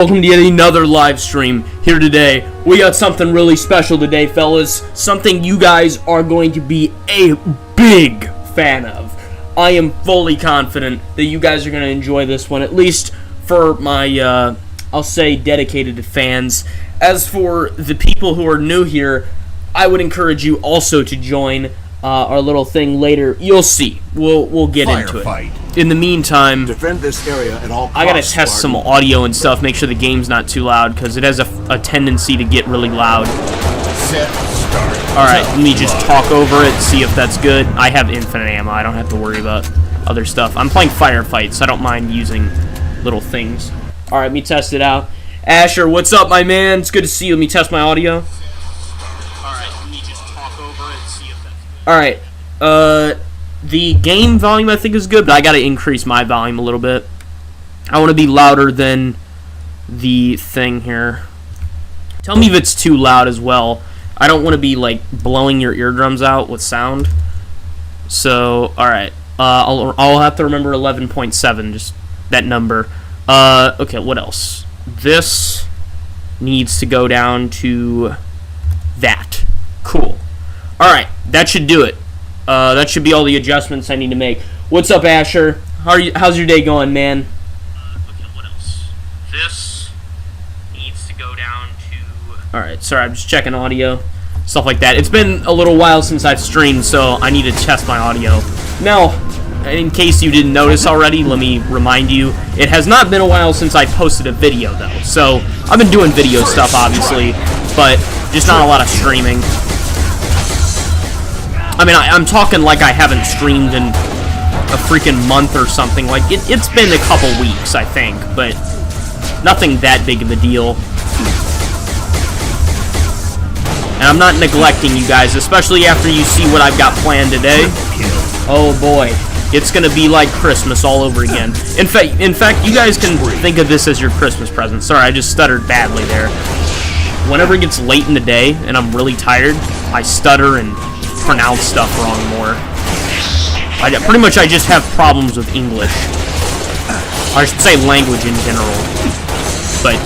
Welcome to yet another live stream here today. We got something really special today, fellas. Something you guys are going to be a big fan of. I am fully confident that you guys are going to enjoy this one, at least for my, I'll say, dedicated fans. As for the people who are new here, I would encourage you also to join our little thing later. You'll see. We'll get into it. In the meantime, defend this area at all costs, I gotta test some audio and stuff, make sure the game's not too loud, because it has a tendency to get really loud. Set, start. Alright, let me just talk over it, see if that's good. I have infinite ammo, I don't have to worry about other stuff. I'm playing Firefight, so I don't mind using little things. Alright, let me test it out. Asher, what's up, my man? It's good to see you. Let me test my audio. Alright, let me just talk over it, see if that's good. Alright, the game volume I think is good, but I gotta increase my volume a little bit. I want to be louder than the thing here. Tell me if it's too loud as well. I don't want to be like blowing your eardrums out with sound. So, alright. I'll have to remember 11.7, just that number. Okay, what else? This needs to go down to that. Cool. Alright, that should do it. That should be all the adjustments I need to make. What's up, Asher? How's your day going, man? Okay, what else? This needs to go down to... Alright, sorry, I'm just checking audio. Stuff like that. It's been a little while since I've streamed, so I need to test my audio. Now, in case you didn't notice already, let me remind you, it has not been a while since I posted a video, though. So, I've been doing video stuff, obviously, but just not a lot of streaming. I mean, I'm talking like I haven't streamed in a freaking month or something. Like, it's been a couple weeks, I think, but nothing that big of a deal. And I'm not neglecting you guys, especially after you see what I've got planned today. Oh boy, it's gonna be like Christmas all over again. In fact, you guys can think of this as your Christmas present. Sorry, I just stuttered badly there. Whenever it gets late in the day and I'm really tired, I stutter and pronounce stuff wrong more. Pretty much I just have problems with English. I should say language in general. But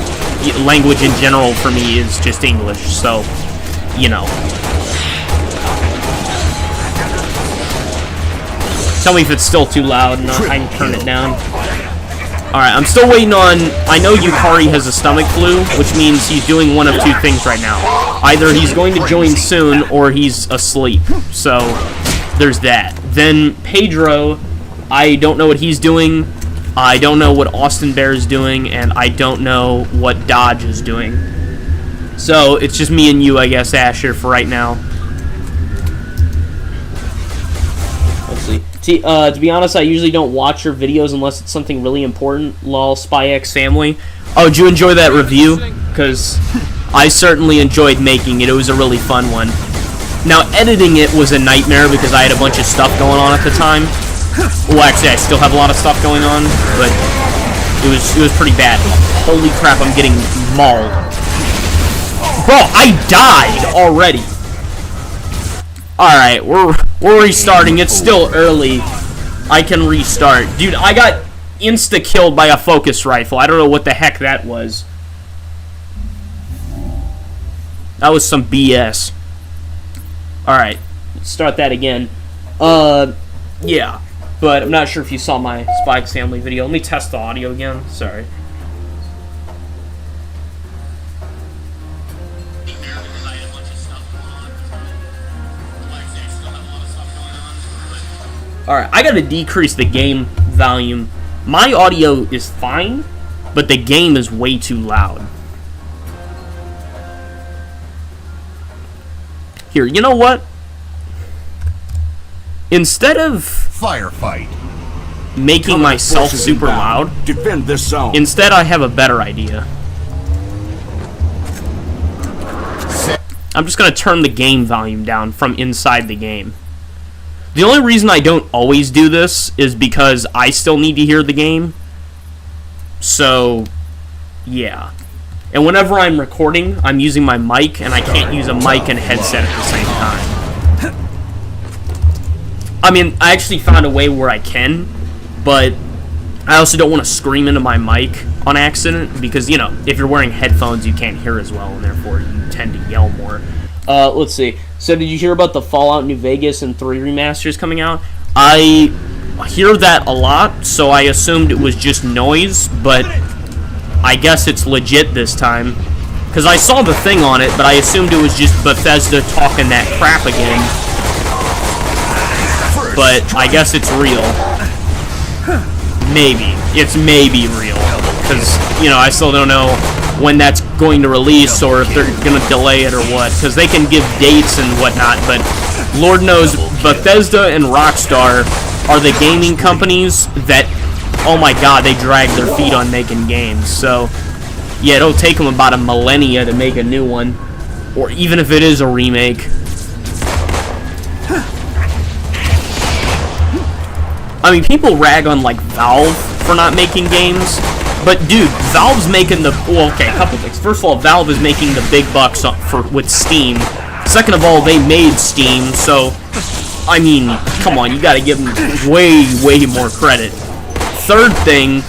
language in general for me is just English, so, you know. Tell me if it's still too loud and I can turn it down. Alright, I'm still waiting on... I know Yukari has a stomach flu, which means he's doing one of two things right now. Either he's going to join soon, or he's asleep. So, there's that. Then, Pedro, I don't know what he's doing. I don't know what Austin Bear is doing, and I don't know what Dodge is doing. So, it's just me and you, I guess, Asher, for right now. Let's see. To be honest, I usually don't watch your videos unless it's something really important. Lol, Spy X Family. Oh, did you enjoy that review? Because I certainly enjoyed making it. It was a really fun one. Now, editing it was a nightmare because I had a bunch of stuff going on at the time. Well, actually, I still have a lot of stuff going on, but it was pretty bad. Holy crap, I'm getting mauled. Bro, I died already. Alright, we're restarting. It's still early. I can restart. Dude, I got insta-killed by a focus rifle. I don't know what the heck that was. That was some BS. Alright, let's start that again. Yeah. But I'm not sure if you saw my Spikes Family video. Let me test the audio again. Sorry. Alright, I gotta decrease the game volume. My audio is fine, but the game is way too loud. Here, you know what? Instead of firefight, making myself super loud, defend this zone. Instead I have a better idea. I'm just gonna turn the game volume down from inside the game. The only reason I don't always do this is because I still need to hear the game. So, yeah. And whenever I'm recording, I'm using my mic, and I can't use a mic and headset at the same time. I mean, I actually found a way where I can, but I also don't want to scream into my mic on accident because, you know, if you're wearing headphones, you can't hear as well, and therefore you tend to yell more. Let's see. So did you hear about the Fallout New Vegas and 3 remasters coming out? I hear that a lot, so I assumed it was just noise, but I guess it's legit this time. Because I saw the thing on it, but I assumed it was just Bethesda talking that crap again. But I guess it's real. Maybe. It's maybe real. Because, you know, I still don't know when that's going to release or if they're going to delay it or what. Because they can give dates and whatnot, but Lord knows Bethesda and Rockstar are the gaming companies that, oh my god, they drag their feet on making games. So, yeah, it'll take them about a millennia to make a new one. Or even if it is a remake. I mean, people rag on, like, Valve for not making games. But, dude, Valve's making the... Well, okay, a couple things. First of all, Valve is making the big bucks with Steam. Second of all, they made Steam, so... I mean, come on, you gotta give them way, way more credit. Third thing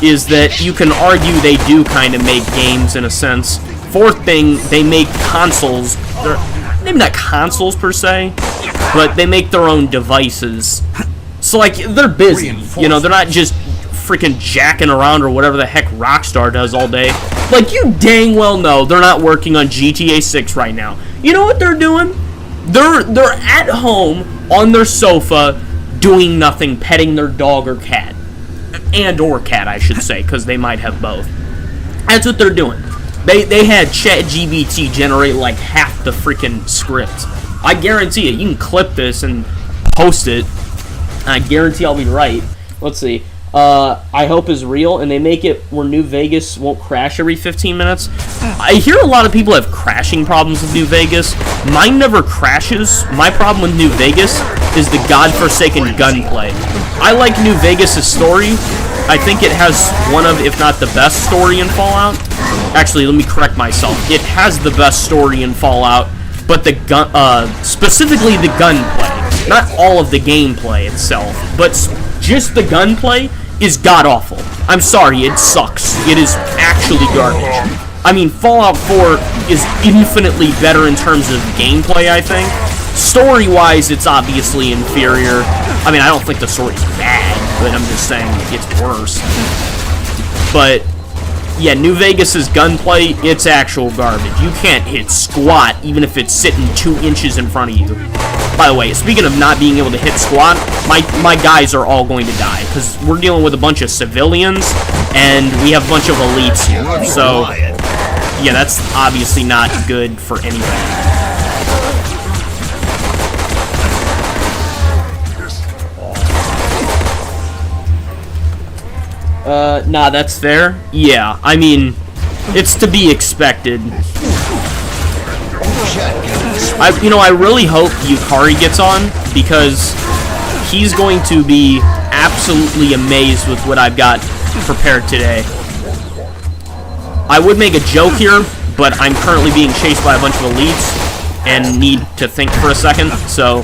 is that you can argue they do kind of make games in a sense. Fourth thing, they make consoles. Maybe not consoles per se, but they make their own devices. So, like, they're busy. You know, they're not just freaking jacking around or whatever the heck Rockstar does all day. Like, you dang well know they're not working on GTA 6 right now. You know what they're doing? They're at home on their sofa doing nothing, petting their dog or cat. Or cat, I should say, because they might have both. That's what they're doing. They had ChatGPT generate like half the freaking script. I guarantee it. You can clip this and post it. I guarantee I'll be right. Let's see. I hope is real, and they make it where New Vegas won't crash every 15 minutes. I hear a lot of people have crashing problems with New Vegas. Mine never crashes. My problem with New Vegas is the godforsaken gunplay. I like New Vegas' story. I think it has one of, if not the best story in Fallout. Actually, let me correct myself. It has the best story in Fallout, but the specifically the gunplay. Not all of the gameplay itself, but just the gunplay is god-awful. I'm sorry, it sucks. It is actually garbage. I mean, Fallout 4 is infinitely better in terms of gameplay, I think. Story-wise, it's obviously inferior. I mean, I don't think the story's bad, but I'm just saying it's worse. But, yeah, New Vegas' gunplay, it's actual garbage. You can't hit squat, even if it's sitting 2 inches in front of you. By the way, speaking of not being able to hit squat, my guys are all going to die, because we're dealing with a bunch of civilians, and we have a bunch of elites here. So, yeah, that's obviously not good for anybody. Nah, that's fair. Yeah, I mean, it's to be expected. I really hope Yukari gets on, because he's going to be absolutely amazed with what I've got prepared today. I would make a joke here, but I'm currently being chased by a bunch of elites and need to think for a second, so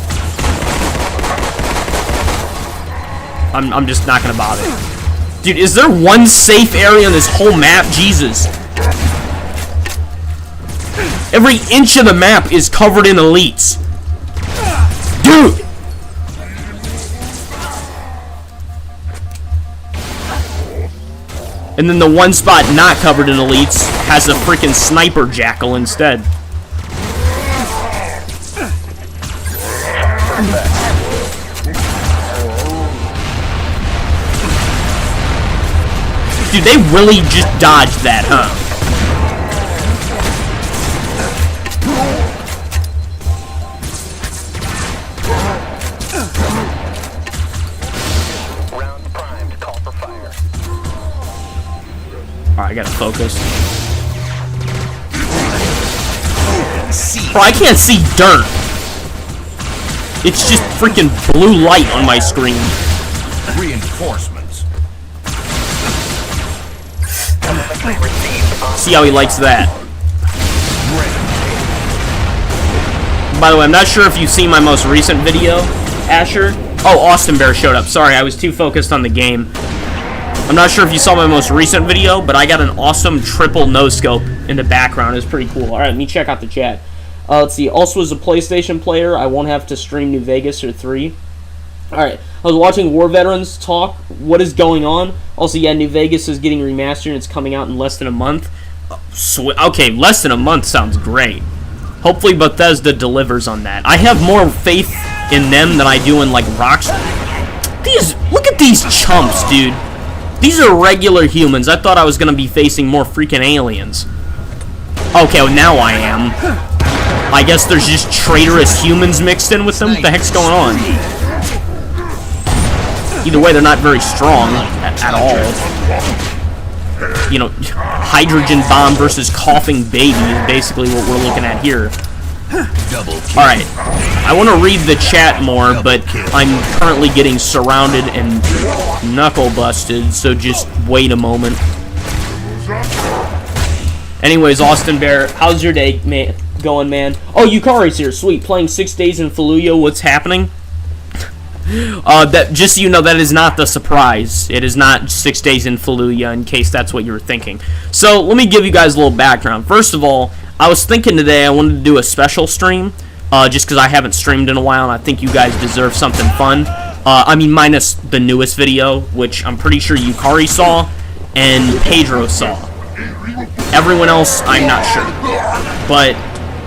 I'm just not gonna bother. Dude, is there one safe area on this whole map? Jesus. Every inch of the map is covered in elites. Dude! And then the one spot not covered in elites has a freaking sniper jackal instead. Dude, they really just dodged that, huh? Alright, I gotta focus. Bro, I can't see dirt. It's just freaking blue light on my screen. Reinforcements. See how he likes that. By the way, I'm not sure if you've seen my most recent video, Asher. Oh, Austin Bear showed up. Sorry, I was too focused on the game. I'm not sure if you saw my most recent video, but I got an awesome triple no-scope in the background. It's pretty cool. Alright, let me check out the chat. Let's see. Also, as a PlayStation player, I won't have to stream New Vegas or 3. Alright, I was watching War Veterans talk. What is going on? Also, yeah, New Vegas is getting remastered and it's coming out in less than a month. Okay, less than a month sounds great. Hopefully Bethesda delivers on that. I have more faith in them than I do in, like, Rockstar. Look at these chumps, dude. These are regular humans. I thought I was going to be facing more freaking aliens. Okay, well, now I am. I guess there's just traitorous humans mixed in with them. What the heck's going on? Either way, they're not very strong at all. You know, hydrogen bomb versus coughing baby is basically what we're looking at here. Alright, I want to read the chat more, but I'm currently getting surrounded and knuckle busted, so just wait a moment. Anyways, Austin Bear, how's your day going, man? Oh, Yukari's here, sweet. Playing 6 days in Fallujah, what's happening? That just so you know, that is not the surprise. It is not 6 days in Fallujah, in case that's what you were thinking. So, let me give you guys a little background. First of all, I was thinking today I wanted to do a special stream, just because I haven't streamed in a while, and I think you guys deserve something fun. I mean, minus the newest video, which I'm pretty sure Yukari saw, and Pedro saw. Everyone else, I'm not sure. But,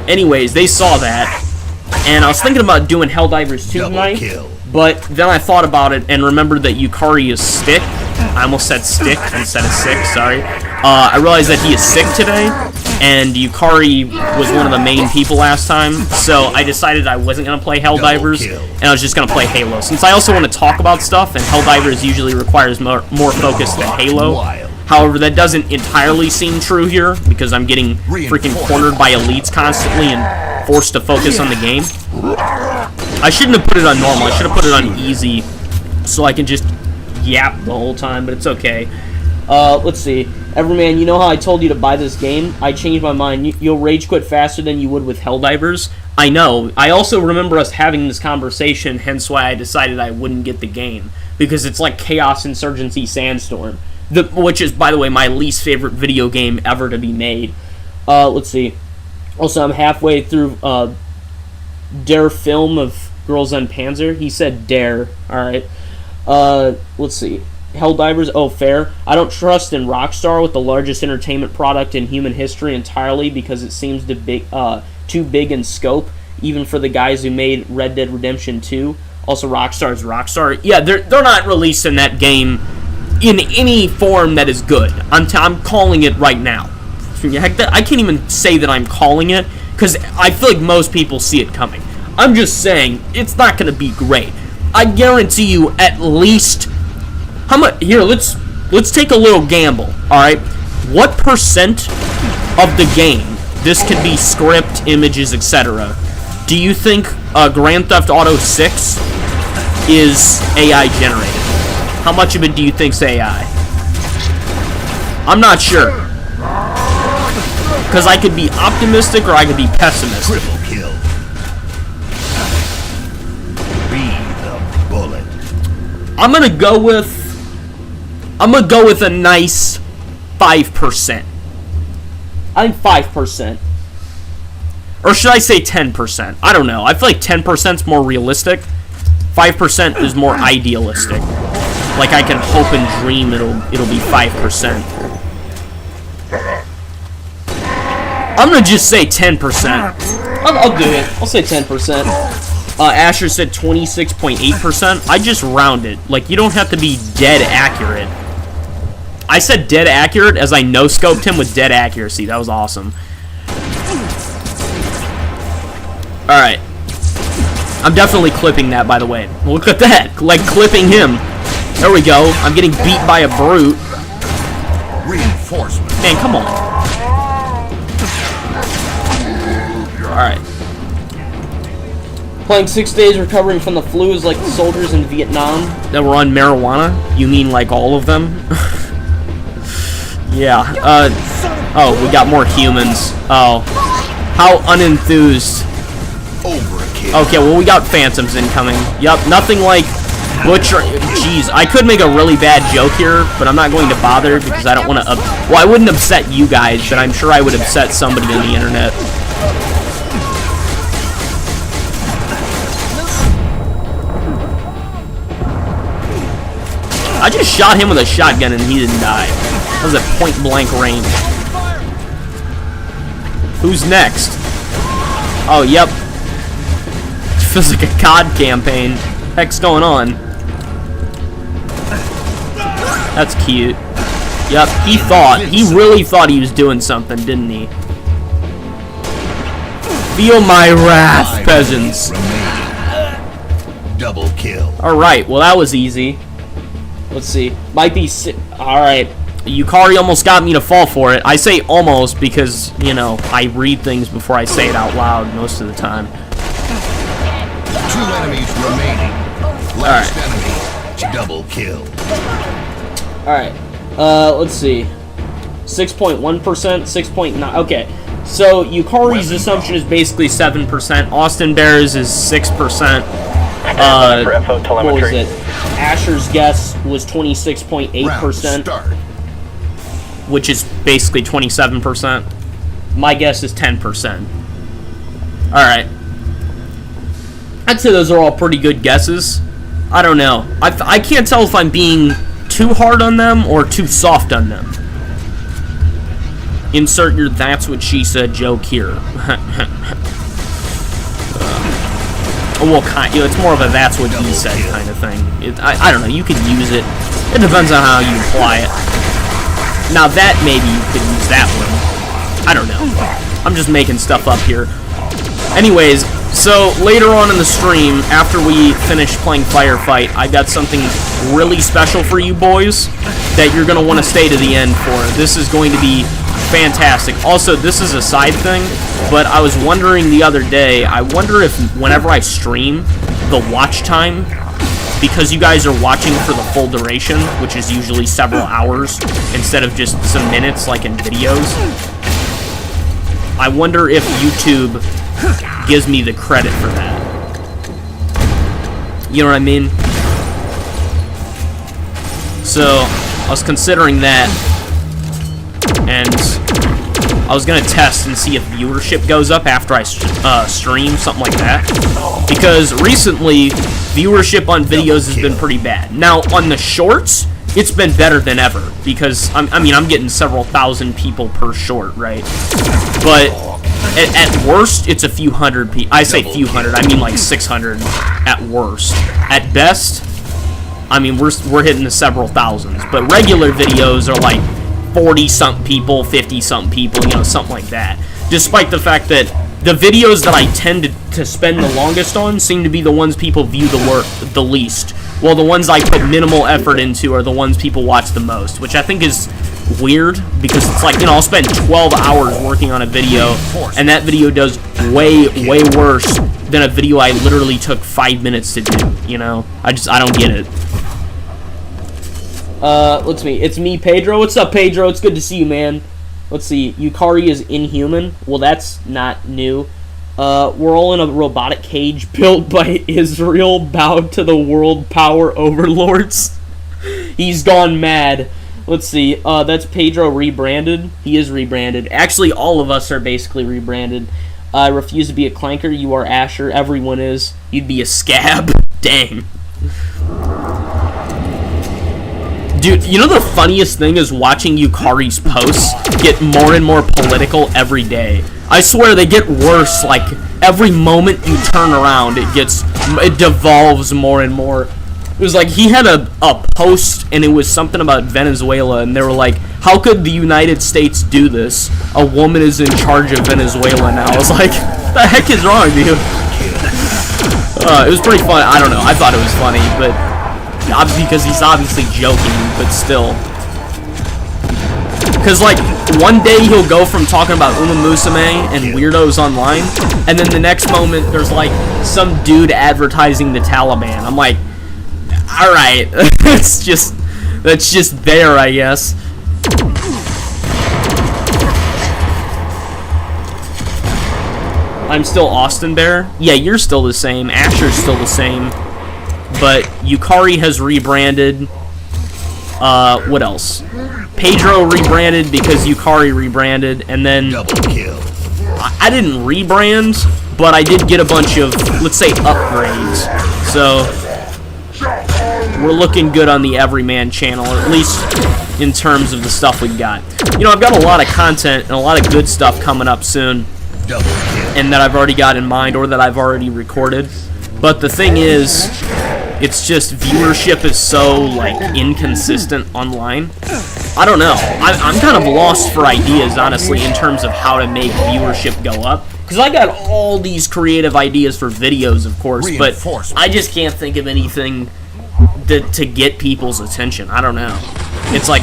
anyways, they saw that, and I was thinking about doing Helldivers 2 tonight, but then I thought about it and remembered that Yukari is sick. I almost said stick instead of sick, sorry. I realized that he is sick today, and Yukari was one of the main people last time, so I decided I wasn't going to play Helldivers, and I was just going to play Halo. Since I also want to talk about stuff, and Helldivers usually requires more focus than Halo. However, that doesn't entirely seem true here, because I'm getting freaking cornered by elites constantly and forced to focus on the game. I shouldn't have put it on normal, I should have put it on easy, so I can just yap the whole time, but it's okay. Let's see. Everyman, you know how I told you to buy this game? I changed my mind. You'll rage quit faster than you would with Helldivers. I know. I also remember us having this conversation, hence why I decided I wouldn't get the game. Because it's like Chaos Insurgency Sandstorm. Which is, by the way, my least favorite video game ever to be made. Let's see. Also, I'm halfway through Dare film of Girls on Panzer. He said Dare. Alright. Let's see. Helldivers, oh, fair. I don't trust in Rockstar with the largest entertainment product in human history entirely because it seems too big in scope, even for the guys who made Red Dead Redemption 2. Also, Rockstar's Rockstar. Yeah, they're not releasing that game in any form that is good. I'm calling it right now. I can't even say that I'm calling it, because I feel like most people see it coming. I'm just saying, it's not going to be great. I guarantee you at least... How much? Here, let's take a little gamble, alright? What percent of the game, this could be script, images, etc., do you think Grand Theft Auto 6 is AI generated? How much of it do you think's AI? I'm not sure. Because I could be optimistic or I could be pessimistic. Triple kill. Breathe the bullet. I'm gonna go with a nice 5%. I think 5%. Or should I say 10%? I don't know. I feel like 10% is more realistic. 5% is more idealistic. Like I can hope and dream it'll be 5%. I'm gonna just say 10%. I'll do it. I'll say 10%. Asher said 26.8%. I just rounded. Like, you don't have to be dead accurate. I said dead accurate as I no-scoped him with dead accuracy. That was awesome. Alright. I'm definitely clipping that, by the way. Look at that. Like, clipping him. There we go. I'm getting beat by a brute. Reinforcement. Man, come on. Alright. Playing 6 days recovering from the flu is like the soldiers in Vietnam that were on marijuana? You mean like all of them? Yeah. Oh, we got more humans. Oh. How unenthused. Overkill. Okay, well, we got phantoms incoming. Yup, nothing like butcher. Jeez, I could make a really bad joke here, but I'm not going to bother because I don't want to. Well, I wouldn't upset you guys, but I'm sure I would upset somebody on the internet. I just shot him with a shotgun and he didn't die. That was at point blank range. Who's next? Oh, yep. Feels like a COD campaign. Heck's going on? That's cute. Yep, he really thought he was doing something, didn't he? Feel my wrath, peasants. Double kill. Alright, well that was easy. Let's see. Might be alright. Yukari almost got me to fall for it. I say almost because, you know, I read things before I say it out loud most of the time. 2 enemies remaining. Last enemy. Double kill. Alright. Let's see. 6.1%, 6.9. Okay. So Yukari's assumption is basically 7%. Austin Bears is 6%. What was it? Asher's guess was 26.8%, which is basically 27%. My guess is 10%. Alright. I'd say those are all pretty good guesses. I don't know. I can't tell if I'm being too hard on them or too soft on them. Insert your "that's what she said" joke here. Well, it's more of a "that's what he said" kind of thing. I don't know. You could use it. It depends on how you apply it. Now that maybe you could use that one. I don't know. I'm just making stuff up here. Anyways, so later on in the stream, after we finish playing Firefight, I got something really special for you boys that you're going to want to stay to the end for. This is going to be fantastic. Also, this is a side thing, but I was wondering the other day, I wonder if whenever I stream, the watch time, because you guys are watching for the full duration, which is usually several hours, instead of just some minutes like in videos, I wonder if YouTube gives me the credit for that. You know what I mean? So, I was considering that, and I was gonna test and see if viewership goes up after I stream, something like that. Because recently, viewership on videos has been pretty bad. Now, on the shorts, it's been better than ever, because, I mean, I'm getting several thousand people per short, right? But at worst, it's a few hundred people. I say few hundred, I mean like 600 at worst. At best, I mean, we're hitting the several thousands. But regular videos are like 40-something people, 50-something people, you know, something like that. Despite the fact that the videos that I tend to spend the longest on seem to be the ones people view the least. While the ones I put minimal effort into are the ones people watch the most, which I think is weird, because it's like, you know, I'll spend 12 hours working on a video, and that video does way worse than a video I literally took 5 minutes to do, you know? I don't get it. Let's see. It's me, Pedro. What's up, Pedro? It's good to see you, man. Let's see. Yukari is inhuman. Well, that's not new. We're all in a robotic cage built by Israel, bowed to the world power overlords. He's gone mad. Let's see. That's Pedro rebranded. He is rebranded. Actually, all of us are basically rebranded. I refuse to be a clanker. You are Asher. Everyone is. You'd be a scab. Dang. Dude, you know the funniest thing is watching Yukari's posts get more and more political every day. I swear they get worse, like, every moment you turn around, it devolves more and more. It was like, he had a post, and it was something about Venezuela, and they were like, how could the United States do this? A woman is in charge of Venezuela now. I was like, what the heck is wrong, dude? It was pretty funny. I don't know, I thought it was funny, but because he's obviously joking, but still. Because, like, one day he'll go from talking about Uma Musume and weirdos online, and then the next moment there's, like, some dude advertising the Taliban. I'm like, alright, that's just there, I guess. I'm still Austin Bear? Yeah, you're still the same. Asher's still the same. but Yukari has rebranded. What else? Pedro rebranded because Yukari rebranded, and then Double kill. I didn't rebrand, but I did get a bunch of, let's say, upgrades. So we're looking good on the Everyman channel, or at least in terms of the stuff we got. You know, I've got a lot of content and a lot of good stuff coming up soon, Double kill. and that I've already got in mind or that I've already recorded. But the thing is, it's just viewership is so, like, inconsistent online. I don't know. I'm kind of lost for ideas, honestly, in terms of how to make viewership go up. Because I got all these creative ideas for videos, of course, but I just can't think of anything to get people's attention. I don't know. It's like,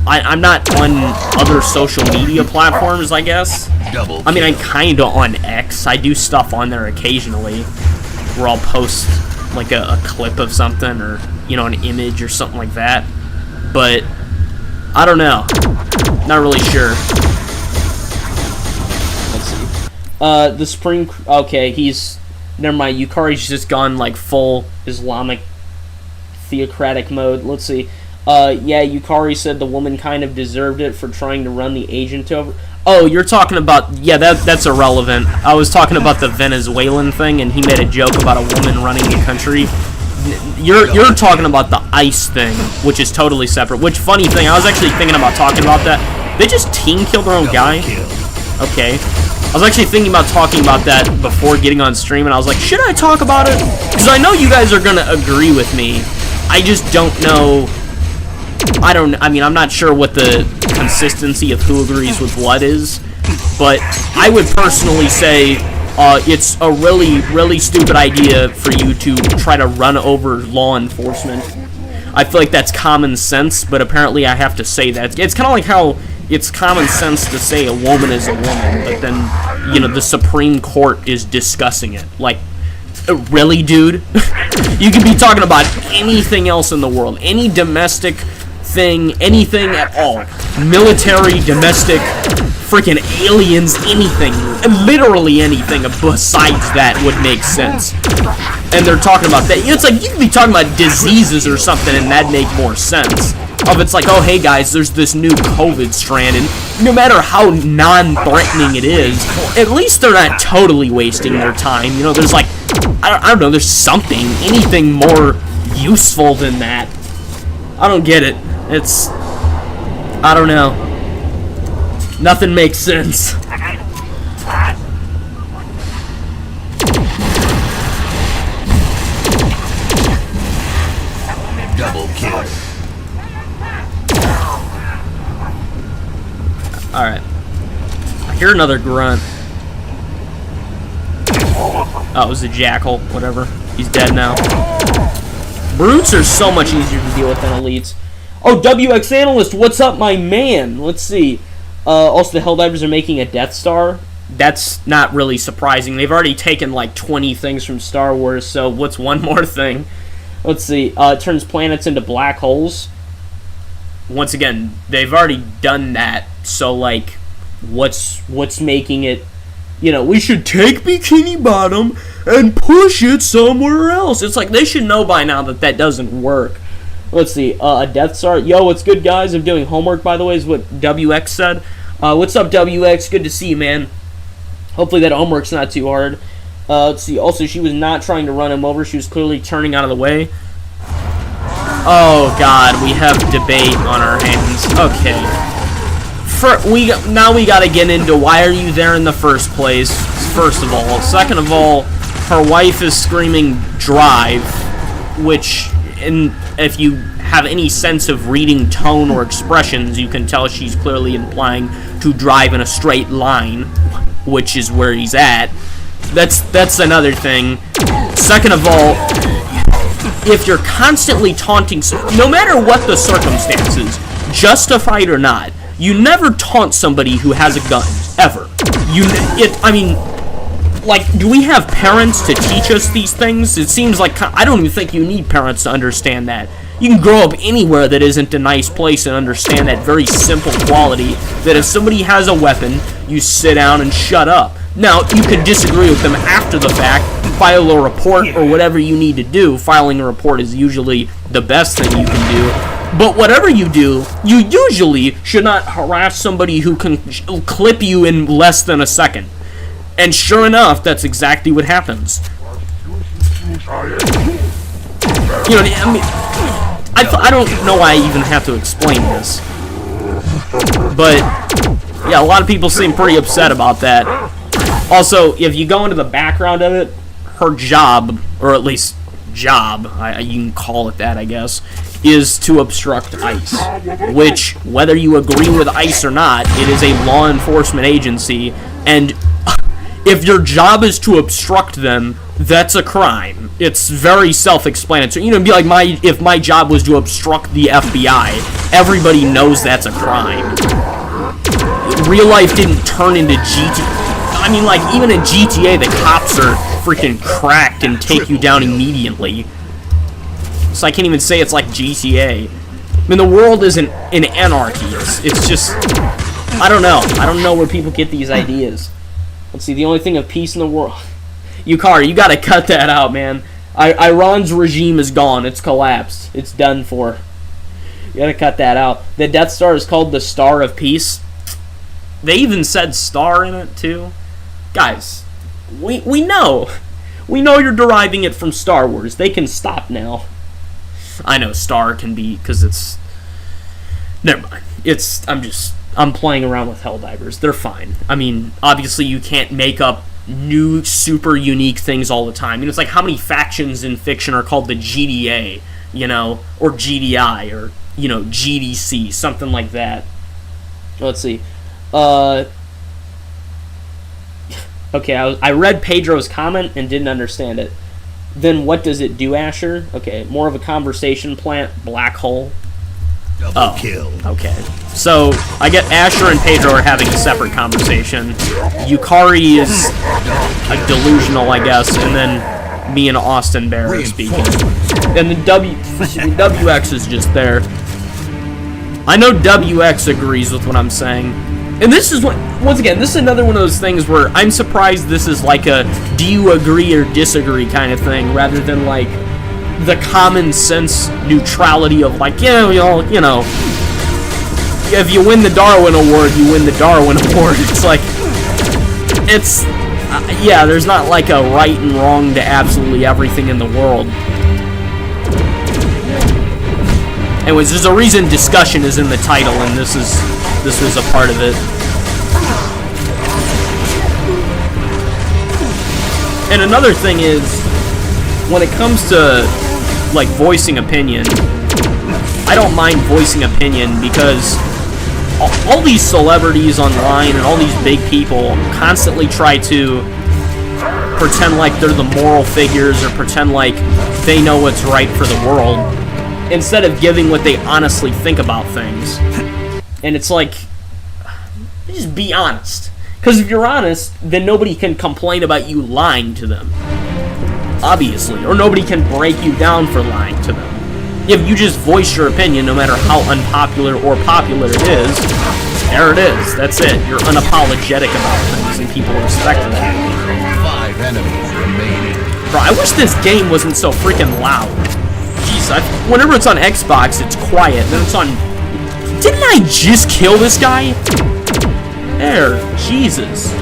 I'm not on other social media platforms, I guess. I mean, I'm kind of on X. I do stuff on there occasionally where I'll post, like, a clip of something or, you know, an image or something like that. But I don't know. Not really sure. Let's see. The Supreme... Okay, he's... Never mind. Yukari's just gone, like, full Islamic theocratic mode. Let's see. Yeah, Yukari said the woman kind of deserved it for trying to run the agent over... Oh, you're talking about... Yeah, that's irrelevant. I was talking about the Venezuelan thing, and he made a joke about a woman running the country. You're talking about the ICE thing, which is totally separate. Which, funny thing, I was actually thinking about talking about that. They just team killed their own guy? Okay. I was actually thinking about talking about that before getting on stream, and I was like, should I talk about it? Because I know you guys are going to agree with me. I just don't know... I mean, I'm not sure what the consistency of who agrees with what is, but I would personally say it's a really, really stupid idea for you to try to run over law enforcement. I feel like that's common sense, but apparently I have to say that. It's kind of like how it's common sense to say a woman is a woman, but then, you know, the Supreme Court is discussing it. Like, really, dude? You could be talking about anything else in the world, any domestic thing, anything at all. Military, domestic, freaking aliens, anything. Literally anything besides that would make sense. And they're talking about that. It's like, you could be talking about diseases or something and that'd make more sense. Of it's like, oh, hey guys, there's this new COVID strand, and no matter how non-threatening it is, at least they're not totally wasting their time. You know, there's like, I don't know, there's something, anything more useful than that. I don't get it. It's, I don't know. Nothing makes sense. Double kill. Alright. I hear another grunt. Oh, it was a jackal. Whatever. He's dead now. Brutes are so much easier to deal with than elites. Oh, WX Analyst, what's up, my man? Let's see. Also, the Helldivers are making a Death Star. That's not really surprising. They've already taken like 20 things from Star Wars, so what's one more thing? Let's see. It turns planets into black holes. Once again, they've already done that, so like, what's making it, you know, we should take Bikini Bottom and push it somewhere else. It's like, they should know by now that that doesn't work. Let's see, a Death Star. Yo, what's good, guys? I'm doing homework, by the way, is what WX said. What's up, WX? Good to see you, man. Hopefully that homework's not too hard. Let's see, also, she was not trying to run him over. She was clearly turning out of the way. Oh, God, we have debate on our hands. Okay. Now we gotta get into why are you there in the first place, first of all. Second of all, her wife is screaming, drive, which... And if you have any sense of reading tone or expressions, you can tell she's clearly implying to drive in a straight line, which is where he's at. That's another thing. Second of all, if you're constantly taunting, no matter what the circumstances, justified or not, you never taunt somebody who has a gun, ever. I mean... Like, do we have parents to teach us these things? It seems like, I don't even think you need parents to understand that. You can grow up anywhere that isn't a nice place and understand that very simple quality, that if somebody has a weapon, you sit down and shut up. Now, you can disagree with them after the fact, file a report or whatever you need to do. Filing a report is usually the best thing you can do. But whatever you do, you usually should not harass somebody who can clip you in less than a second. And sure enough, that's exactly what happens. You know, I mean, I don't know why I even have to explain this. But, yeah, a lot of people seem pretty upset about that. Also, if you go into the background of it, her job, or at least job, you can call it that, I guess, is to obstruct ICE. Which, whether you agree with ICE or not, it is a law enforcement agency, and if your job is to obstruct them, that's a crime. It's very self-explanatory. You know, it'd be like if my job was to obstruct the FBI, everybody knows that's a crime. Real life didn't turn into GTA. I mean, like, even in GTA, the cops are freaking cracked and take you down immediately. So I can't even say it's like GTA. I mean, the world isn't in anarchy. It's just, I don't know. I don't know where people get these ideas. Let's see, the only thing of peace in the world. Yukari, you gotta cut that out, man. Iran's regime is gone. It's collapsed. It's done for. You gotta cut that out. The Death Star is called the Star of Peace. They even said star in it, too. Guys, we know. We know you're deriving it from Star Wars. They can stop now. I know star can be, because it's... Never mind. I'm playing around with Helldivers. They're fine. I mean, obviously you can't make up new, super unique things all the time. You know, it's like how many factions in fiction are called the GDA, you know, or GDI, or, you know, GDC, something like that. Let's see. Okay, I read Pedro's comment and didn't understand it. Then what does it do, Asher? Okay, more of a conversation plant, black hole. Double kill. Okay. So, I get Asher and Pedro are having a separate conversation. Yukari is delusional, I guess, and then me and Austin Bear are speaking. And the WX is just there. I know WX agrees with what I'm saying. And this is what, once again, this is another one of those things where I'm surprised this is like a do you agree or disagree kind of thing, rather than like the common sense neutrality of like, yeah, you know, if you win the Darwin Award, you win the Darwin Award. It's like, it's, yeah, there's not like a right and wrong to absolutely everything in the world. Anyways, there's a reason discussion is in the title, and this was a part of it. And another thing is, when it comes to like voicing opinion, I don't mind voicing opinion because all these celebrities online and all these big people constantly try to pretend like they're the moral figures or pretend like they know what's right for the world, instead of giving what they honestly think about things. And it's like, just be honest. Because if you're honest, then nobody can complain about you lying to them. Obviously. Or nobody can break you down for lying to them. If you just voice your opinion, no matter how unpopular or popular it is, there it is. That's it. You're unapologetic about things and people respect that. 5 enemies remaining. Bro, I wish this game wasn't so freaking loud. Jeez, whenever it's on Xbox, it's quiet. Then it's on... Didn't I just kill this guy? There. Jesus. 2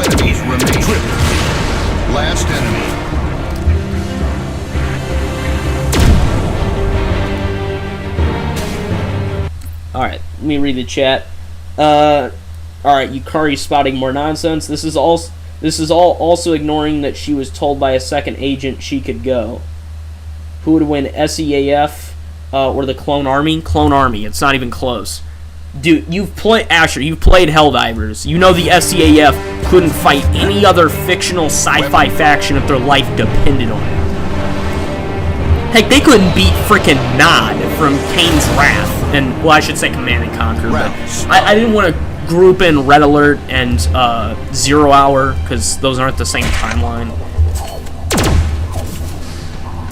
enemies remaining. Last enemy. Alright, let me read the chat. Alright, Yukari spouting more nonsense. This is all also ignoring that she was told by a second agent she could go. Who would win, SEAF or the Clone Army? Clone Army. It's not even close. Dude, Asher, you've played Helldivers. You know the SEAF couldn't fight any other fictional sci-fi faction if their life depended on it. Heck, they couldn't beat frickin' Nod from Kane's Wrath. And, well, I should say Command & Conquer, but I didn't want to group in Red Alert and 0 Hour, because those aren't the same timeline.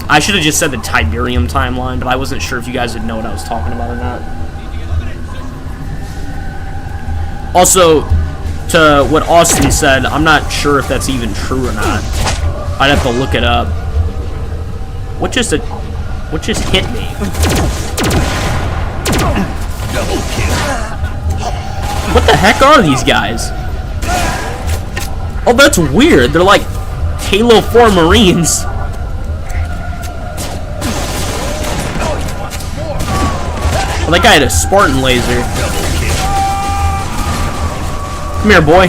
I should have just said the Tiberium timeline, but I wasn't sure if you guys would know what I was talking about or not. Also, to what Austin said, I'm not sure if that's even true or not. I'd have to look it up. What just hit me? Double kill. What the heck are these guys? Oh, that's weird. They're like Halo 4 Marines. Oh, that guy had a Spartan laser. Come here, boy.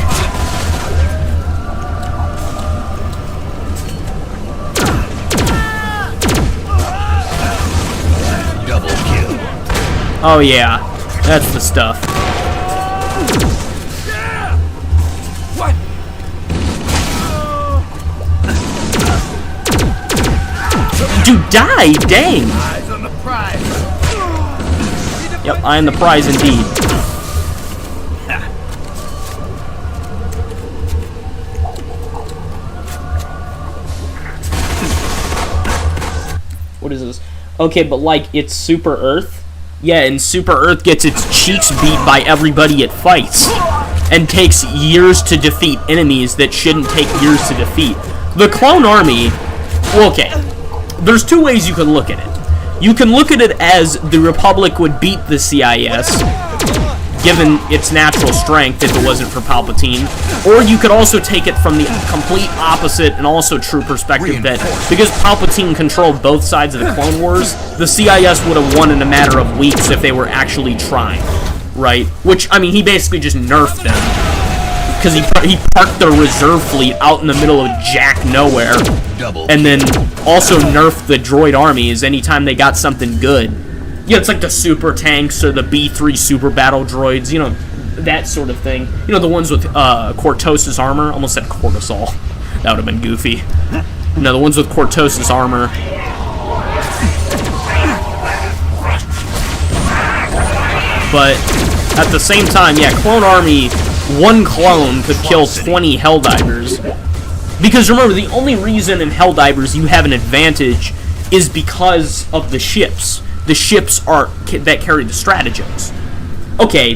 Double kill. Oh yeah, that's the stuff. What? Dude, die! Dang! Eyes on the prize. Yep, I am the prize indeed. What is this? Okay, but like, it's Super Earth? Yeah, and Super Earth gets its cheeks beat by everybody it fights. And takes years to defeat enemies that shouldn't take years to defeat. The Clone Army... Well, okay. There's two ways you can look at it. You can look at it as the Republic would beat the CIS, given its natural strength if it wasn't for Palpatine. Or you could also take it from the complete opposite and also true perspective that because Palpatine controlled both sides of the Clone Wars, the CIS would have won in a matter of weeks if they were actually trying, right? Which, I mean, he basically just nerfed them. Because he parked their reserve fleet out in the middle of jack nowhere. And then also nerfed the droid armies anytime they got something good. Yeah, it's like the super tanks or the B3 super battle droids, you know, that sort of thing. You know, the ones with Cortosis armor. Almost said cortisol. That would have been goofy. No, the ones with Cortosis armor. But at the same time, yeah, Clone Army, one clone could kill 20 Helldivers. Because remember, the only reason in Helldivers you have an advantage is because of the ships. The ships that carry the stratagems. Okay,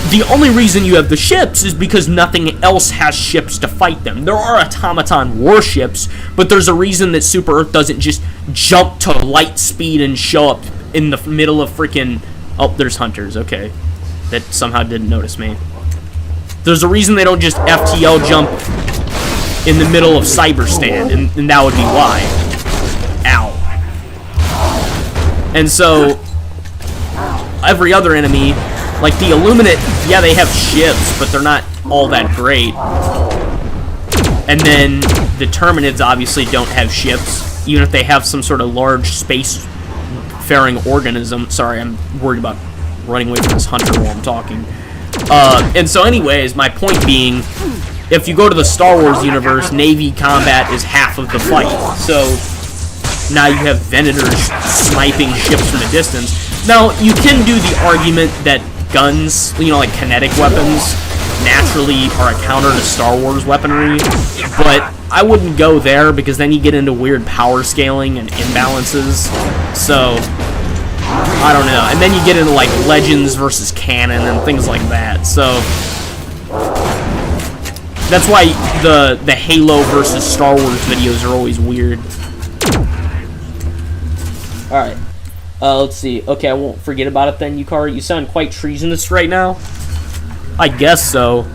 the only reason you have the ships is because nothing else has ships to fight them. There are automaton warships, but there's a reason that Super Earth doesn't just jump to light speed and show up in the middle of freaking... Oh, there's hunters, okay. That somehow didn't notice me. There's a reason they don't just FTL jump in the middle of Cyberstan, and that would be why. Ow. And so, every other enemy, like the Illuminate, yeah, they have ships, but they're not all that great. And then, the Terminids obviously don't have ships, even if they have some sort of large space-faring organism. Sorry, I'm worried about running away from this hunter while I'm talking. And so anyways, my point being, if you go to the Star Wars universe, Navy combat is half of the fight. So, now you have Venators sniping ships from a distance. Now, you can do the argument that guns, you know, like kinetic weapons, naturally are a counter to Star Wars weaponry, but I wouldn't go there because then you get into weird power scaling and imbalances. So, I don't know. And then you get into like Legends versus canon and things like that. So that's why the Halo versus Star Wars videos are always weird. Alright. Let's see. Okay, I won't forget about it then, Yukari. You sound quite treasonous right now. I guess so.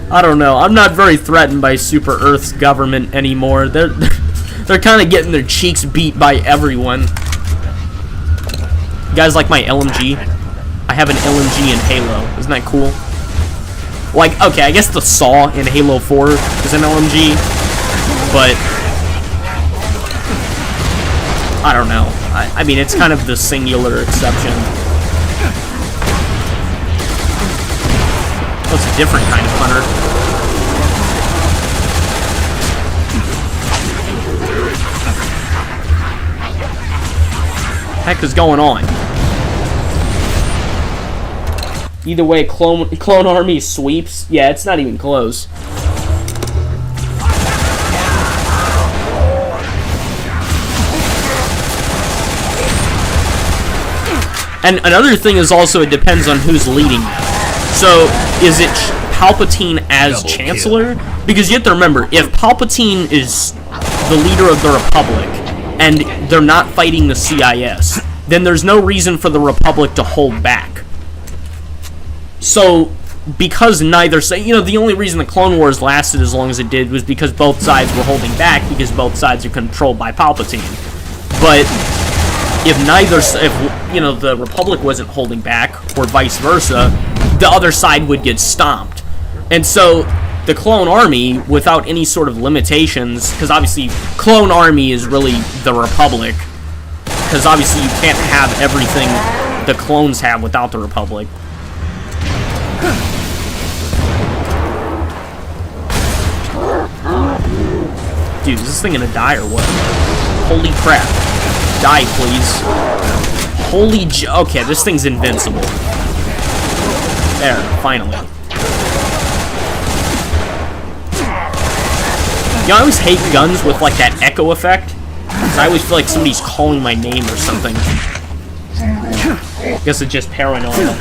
I don't know. I'm not very threatened by Super Earth's government anymore. They're kind of getting their cheeks beat by everyone. You guys like my LMG? I have an LMG in Halo. Isn't that cool? Like, okay, I guess the Saw in Halo 4 is an LMG, but I don't know. I mean, it's kind of the singular exception. That's a different kind of hunter. Heck is going on? Either way, Clone Army sweeps. Yeah, it's not even close. And another thing is also it depends on who's leading. So, is it Palpatine as Double Chancellor, because you have to remember, if Palpatine is the leader of the Republic, and they're not fighting the CIS, then there's no reason for the Republic to hold back. So, because neither side, the only reason the Clone Wars lasted as long as it did was because both sides were holding back, because both sides are controlled by Palpatine. But if the Republic wasn't holding back, or vice versa, the other side would get stomped. And so, the Clone Army, without any sort of limitations, because obviously, Clone Army is really the Republic, because obviously you can't have everything the clones have without the Republic. Dude, is this thing gonna die or what? Holy crap. Die, please. Okay, this thing's invincible. There, finally. I always hate guns with, like, that echo effect. Because I always feel like somebody's calling my name or something. I guess it's just paranoia.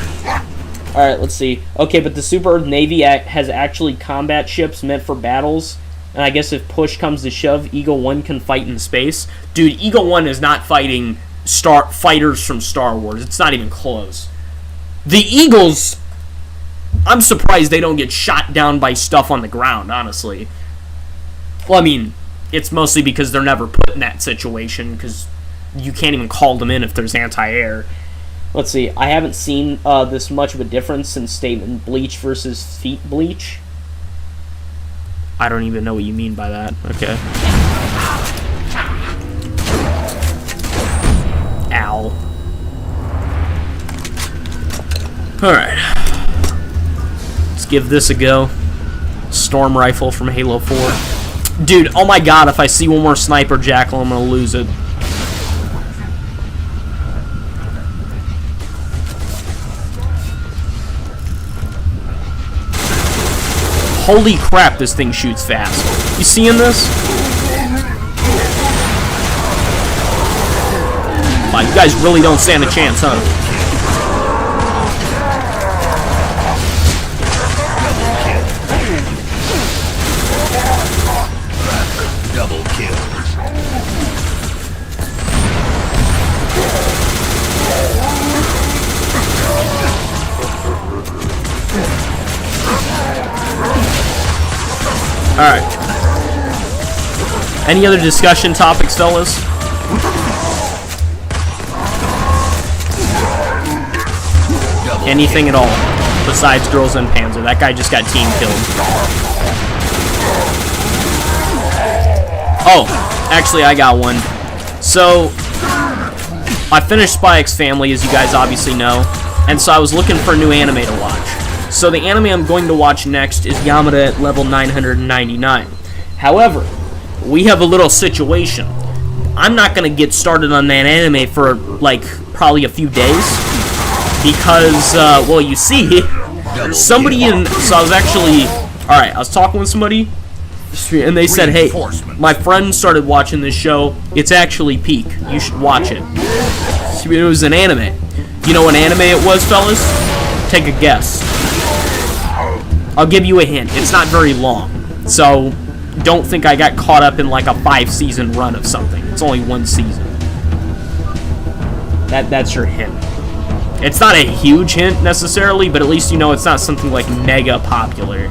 Alright, let's see. Okay, but the Super Earth Navy has actually combat ships meant for battles. And I guess if push comes to shove, Eagle 1 can fight in space. Dude, Eagle 1 is not fighting fighters from Star Wars. It's not even close. The Eagles, I'm surprised they don't get shot down by stuff on the ground, honestly. Well, I mean, it's mostly because they're never put in that situation, because you can't even call them in if there's anti-air. Let's see, I haven't seen this much of a difference since statement bleach versus feet bleach. I don't even know what you mean by that. Okay. Ow. Alright. Let's give this a go. Storm rifle from Halo 4. Dude, oh my god, if I see one more sniper jackal, I'm gonna lose it. Holy crap, this thing shoots fast. You seeing this? Wow, you guys really don't stand a chance, huh? Double kill. Alright. Any other discussion topics, fellas? Anything at all, besides Girls and Panzer. That guy just got team killed. Oh, actually I got one. So, I finished Spy X Family, as you guys obviously know, and so I was looking for a new anime to watch. So the anime I'm going to watch next is Yamada at level 999. However, we have a little situation. I'm not going to get started on that anime for, like, probably a few days. Because, well, you see, somebody in... So I was actually... Alright, I was talking with somebody, and they said, hey, my friend started watching this show. It's actually peak. You should watch it. It was an anime. You know what anime it was, fellas? Take a guess. I'll give you a hint. It's not very long. So, don't think I got caught up in like a 5-season run of something. It's only 1 season. That's your hint. It's not a huge hint necessarily, but at least you know it's not something like mega popular.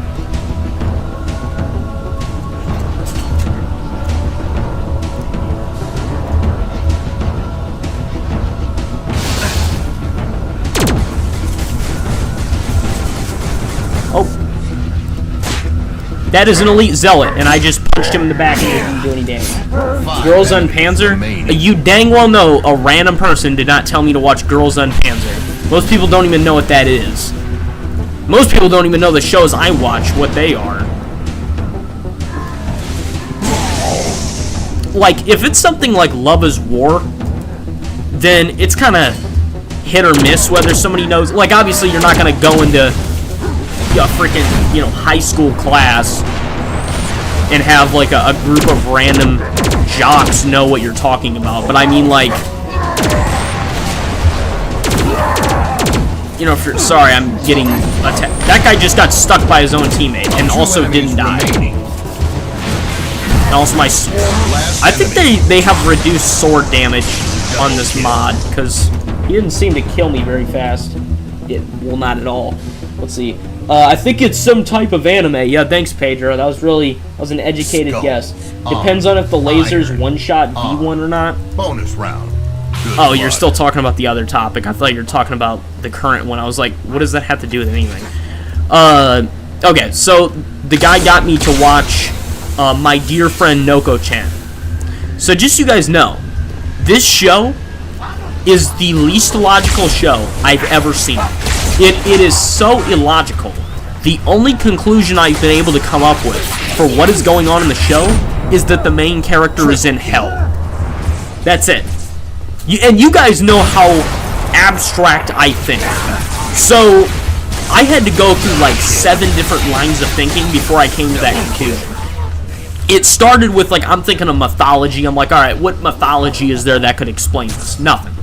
Oh. That is an elite zealot, and I just punched him in the back and it didn't do any damage. Girls on Panzer? You dang well know a random person did not tell me to watch Girls on Panzer. Most people don't even know what that is. Most people don't even know the shows I watch, what they are. Like, if it's something like Love is War, then it's kind of hit or miss whether somebody knows. Like, obviously, you're not going to go into a freaking, high school class and have, like, a group of random jocks know what you're talking about. But I mean, like, you know, sorry, I'm getting attacked. That guy just got stuck by his own teammate and also didn't die. And also I think they have reduced sword damage on this mod, because he didn't seem to kill me very fast. Well, not at all. Let's see. I think it's some type of anime. Yeah, thanks, Pedro. That was an educated guess. Depends on if the laser's one-shot V1 or not. Bonus round. Oh, you're still talking about the other topic. I thought you were talking about the current one. I was like, what does that have to do with anything? Okay, so the guy got me to watch my dear friend Noko-chan. So just so you guys know, this show is the least logical show I've ever seen. It is so illogical. The only conclusion I've been able to come up with for what is going on in the show is that the main character is in hell. That's it. And you guys know how abstract I think. So I had to go through like 7 different lines of thinking before I came to that conclusion. It started with, like, I'm thinking of mythology. I'm like, alright, what mythology is there that could explain this? Nothing.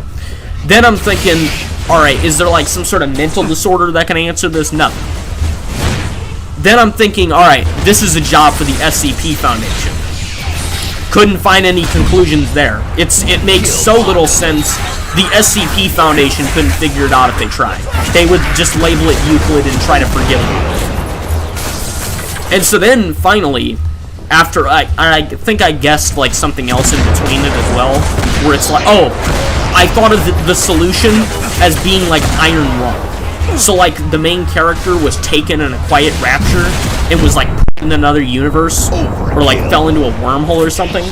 Then I'm thinking, alright, is there like some sort of mental disorder that can answer this? Nothing. Then I'm thinking, alright, this is a job for the SCP Foundation. Couldn't find any conclusions there. It makes so little sense. The SCP Foundation couldn't figure it out if they tried. They would just label it Euclid and try to forgive it. And so then, finally, after I think I guessed like something else in between it as well, where it's like, oh, I thought of the solution as being like Iron Lung. So like the main character was taken in a quiet rapture and was like in another universe, or like fell into a wormhole or something.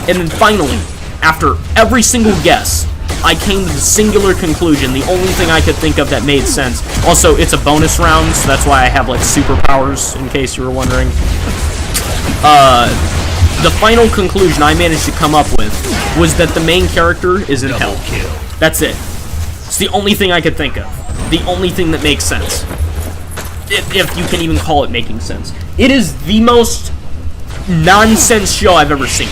And then finally, after every single guess, I came to the singular conclusion, the only thing I could think of that made sense. Also, it's a bonus round, so that's why I have like superpowers, in case you were wondering. The final conclusion I managed to come up with was that the main character is in hell. That's it. It's the only thing I could think of. The only thing that makes sense. If you can even call it making sense. It is the most nonsense show I've ever seen.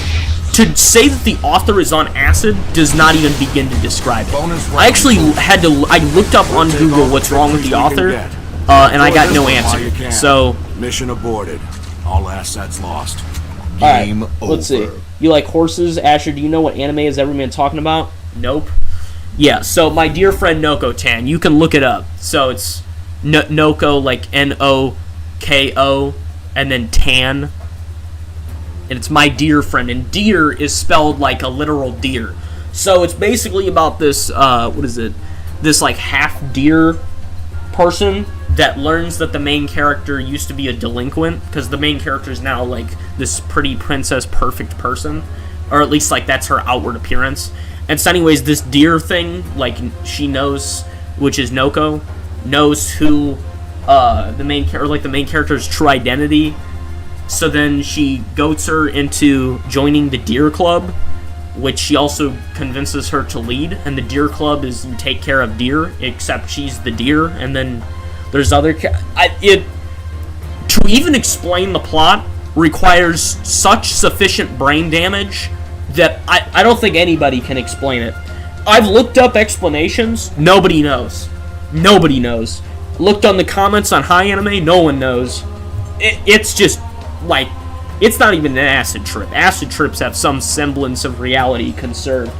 To say that the author is on acid does not even begin to describe it. I actually had to, I looked up on Google what's wrong with the author, and I got no answer. So, mission aborted. All assets lost. Game over. Let's see. You like horses? Asher, do you know what anime is Everyman talking about? Nope. Yeah, so my dear friend Noko-chan, you can look it up. So it's Noko, like N-O-K-O, and then Tan. And it's my dear friend, and deer is spelled like a literal deer. So it's basically about this, what is it? This like half deer person that learns that the main character used to be a delinquent, because the main character is now like this pretty princess perfect person, or at least like that's her outward appearance. And so anyways, this deer thing, like she knows, which is Noko, knows who the main character's true identity. So then she goats her into joining the deer club, which she also convinces her to lead. And the deer club is you take care of deer, except she's the deer. And then there's other... to even explain the plot requires such sufficient brain damage that I don't think anybody can explain it. I've looked up explanations. Nobody knows. Nobody knows. Looked on the comments on High Anime. No one knows. It's just... like, it's not even an acid trip. Acid trips have some semblance of reality conserved.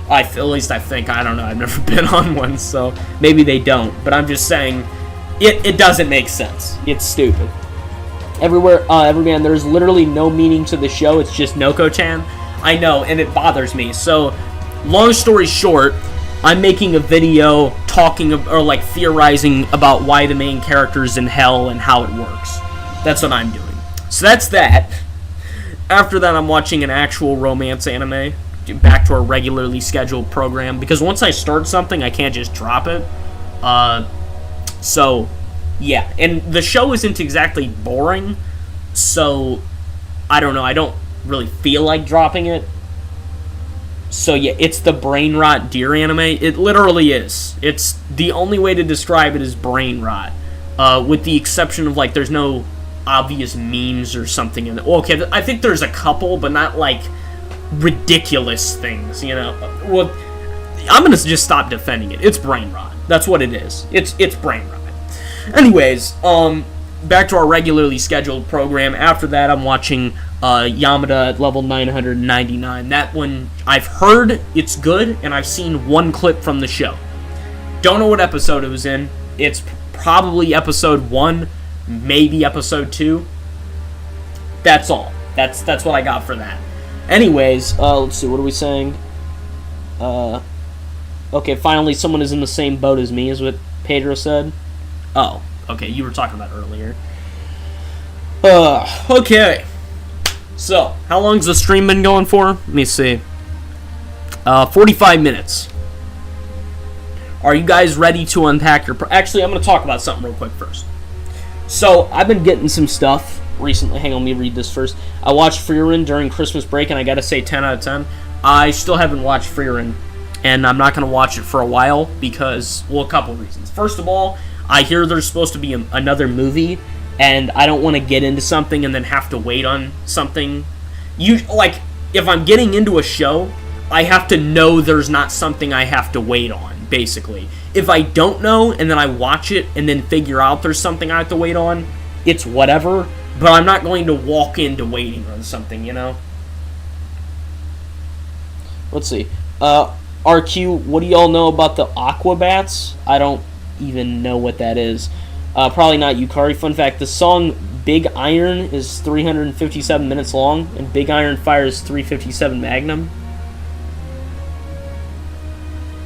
At least I think. I don't know. I've never been on one, so maybe they don't. But I'm just saying, it doesn't make sense. It's stupid. Everyman, there's literally no meaning to the show. It's just Noko-chan. I know, and it bothers me. So, long story short, I'm making a video talking or like theorizing about why the main character is in hell and how it works. That's what I'm doing. So that's that. After that, I'm watching an actual romance anime. Back to our regularly scheduled program. Because once I start something, I can't just drop it. So, yeah. And the show isn't exactly boring. So, I don't know. I don't really feel like dropping it. So, yeah. It's the brain rot deer anime. It literally is. It's the only way to describe it is brain rot. With the exception of, like, there's no obvious memes or something in it. Well, okay, I think there's a couple, but not like ridiculous things, you know. Well, I'm gonna just stop defending it. It's brain rot. That's what it is. It's brain rot. Anyways, back to our regularly scheduled program. After that, I'm watching Yamada at level 999. That one, I've heard it's good, and I've seen one clip from the show. Don't know what episode it was in. It's probably episode 1, maybe episode 2. That's all. That's what I got for that. Anyways, let's see, what are we saying? Okay, finally someone is in the same boat as me, is what Pedro said. Oh, okay, you were talking about earlier. Okay. So, how long's the stream been going for? Let me see. 45 minutes. Are you guys ready to unpack your... Actually, I'm going to talk about something real quick first. So, I've been getting some stuff recently. Hang on, let me read this first. I watched Freerun during Christmas break, and I gotta say 10 out of 10. I still haven't watched Freerun, and I'm not going to watch it for a while because, well, a couple reasons. First of all, I hear there's supposed to be another movie, and I don't want to get into something and then have to wait on something. Like, if I'm getting into a show, I have to know there's not something I have to wait on, basically. If I don't know, and then I watch it, and then figure out there's something I have to wait on, it's whatever, but I'm not going to walk into waiting on something, you know? Let's see. RQ, what do y'all know about the Aquabats? I don't even know what that is. Probably not Yukari. Fun fact, the song Big Iron is 357 minutes long, and Big Iron Fire is 357 Magnum.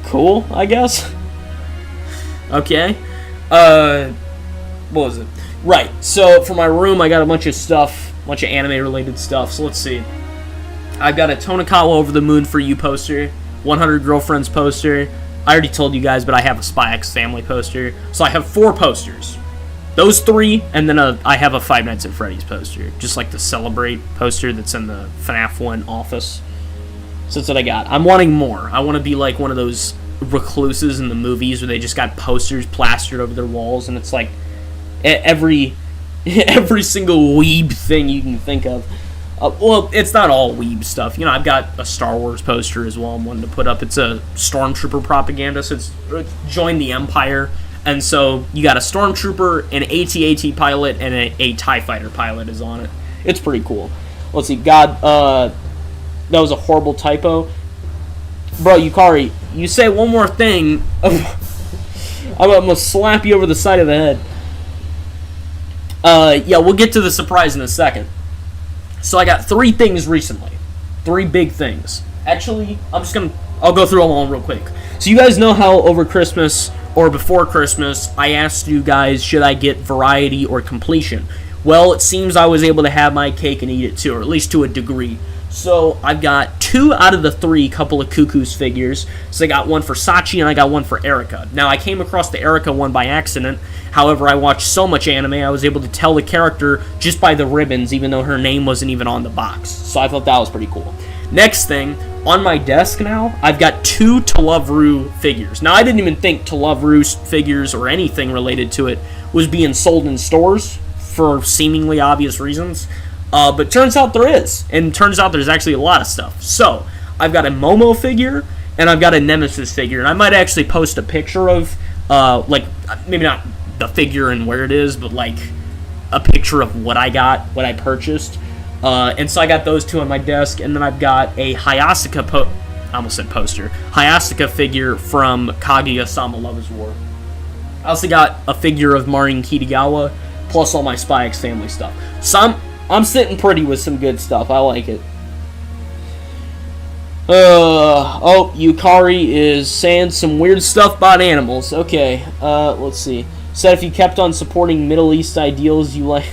Cool, I guess. Okay. What was it? Right, so for my room, I got a bunch of stuff, a bunch of anime-related stuff, so let's see. I've got a Tonikawa Over the Moon for You poster, 100 Girlfriends poster. I already told you guys, but I have a Spy X Family poster. So I have 4 posters. Those 3, and then I have a Five Nights at Freddy's poster. Just like the Celebrate poster that's in the FNAF 1 office. So that's what I got. I'm wanting more. I want to be like one of those recluses in the movies where they just got posters plastered over their walls, and it's like every single weeb thing you can think of. Well, it's not all weeb stuff. You know, I've got a Star Wars poster as well I'm wanting to put up. It's a Stormtrooper propaganda, so it's join the Empire. And so you got a Stormtrooper, an AT-AT pilot, and a TIE Fighter pilot is on it. It's pretty cool. Let's see. God, that was a horrible typo. Bro, Yukari, you say one more thing, I'm going to slap you over the side of the head. Yeah, we'll get to the surprise in a second. So I got 3 things recently. 3 big things. Actually, I'll go through them all real quick. So you guys know how over Christmas, or before Christmas, I asked you guys, should I get variety or completion? Well, it seems I was able to have my cake and eat it too, or at least to a degree. So I've got 2 out of the 3 couple of Cuckoo's figures. So I got one for Sachi and I got one for Erica. Now I came across the Erica one by accident. However, I watched so much anime, I was able to tell the character just by the ribbons, even though her name wasn't even on the box. So I thought that was pretty cool. Next thing, on my desk now, I've got 2 To Love Ru figures. Now I didn't even think To Love Ru figures or anything related to it was being sold in stores for seemingly obvious reasons. But turns out there is, and turns out there's actually a lot of stuff. So, I've got a Momo figure, and I've got a Nemesis figure, and I might actually post a picture of, like, maybe not the figure and where it is, but, like, a picture of what I got, what I purchased. And so I got those 2 on my desk, and then I've got a Hayasaka I almost said poster. Hayasaka figure from Kaguya-sama Lovers War. I also got a figure of Marin Kitagawa, plus all my Spy X Family stuff. So I'm sitting pretty with some good stuff. I like it. Oh, Yukari is saying some weird stuff about animals. Okay, let's see. Said if you kept on supporting Middle East ideals, you like...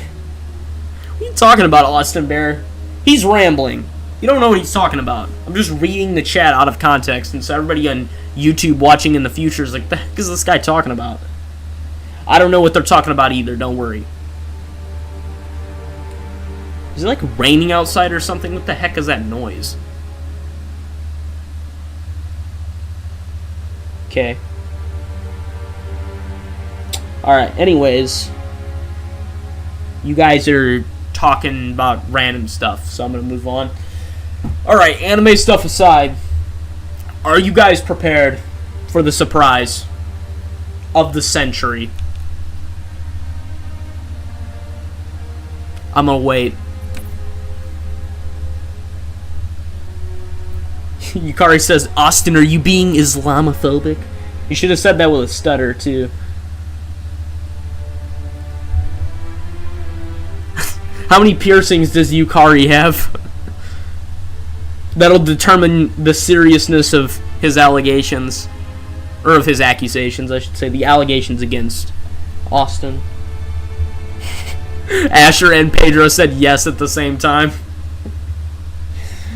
What are you talking about, Austin Bear? He's rambling. You don't know what he's talking about. I'm just reading the chat out of context, and so everybody on YouTube watching in the future is like, the heck is this guy talking about? I don't know what they're talking about either, don't worry. Is it like raining outside or something? What the heck is that noise? Okay. Alright, anyways. You guys are talking about random stuff, so I'm going to move on. Alright, anime stuff aside. Are you guys prepared for the surprise? of the century. I'm gonna wait. Yukari says, Austin, are you being Islamophobic? You should have said that with a stutter, too. How many piercings does Yukari have? That'll determine the seriousness of his allegations. Or of his accusations, I should say. The allegations against Austin. Asher and Pedro said yes at the same time.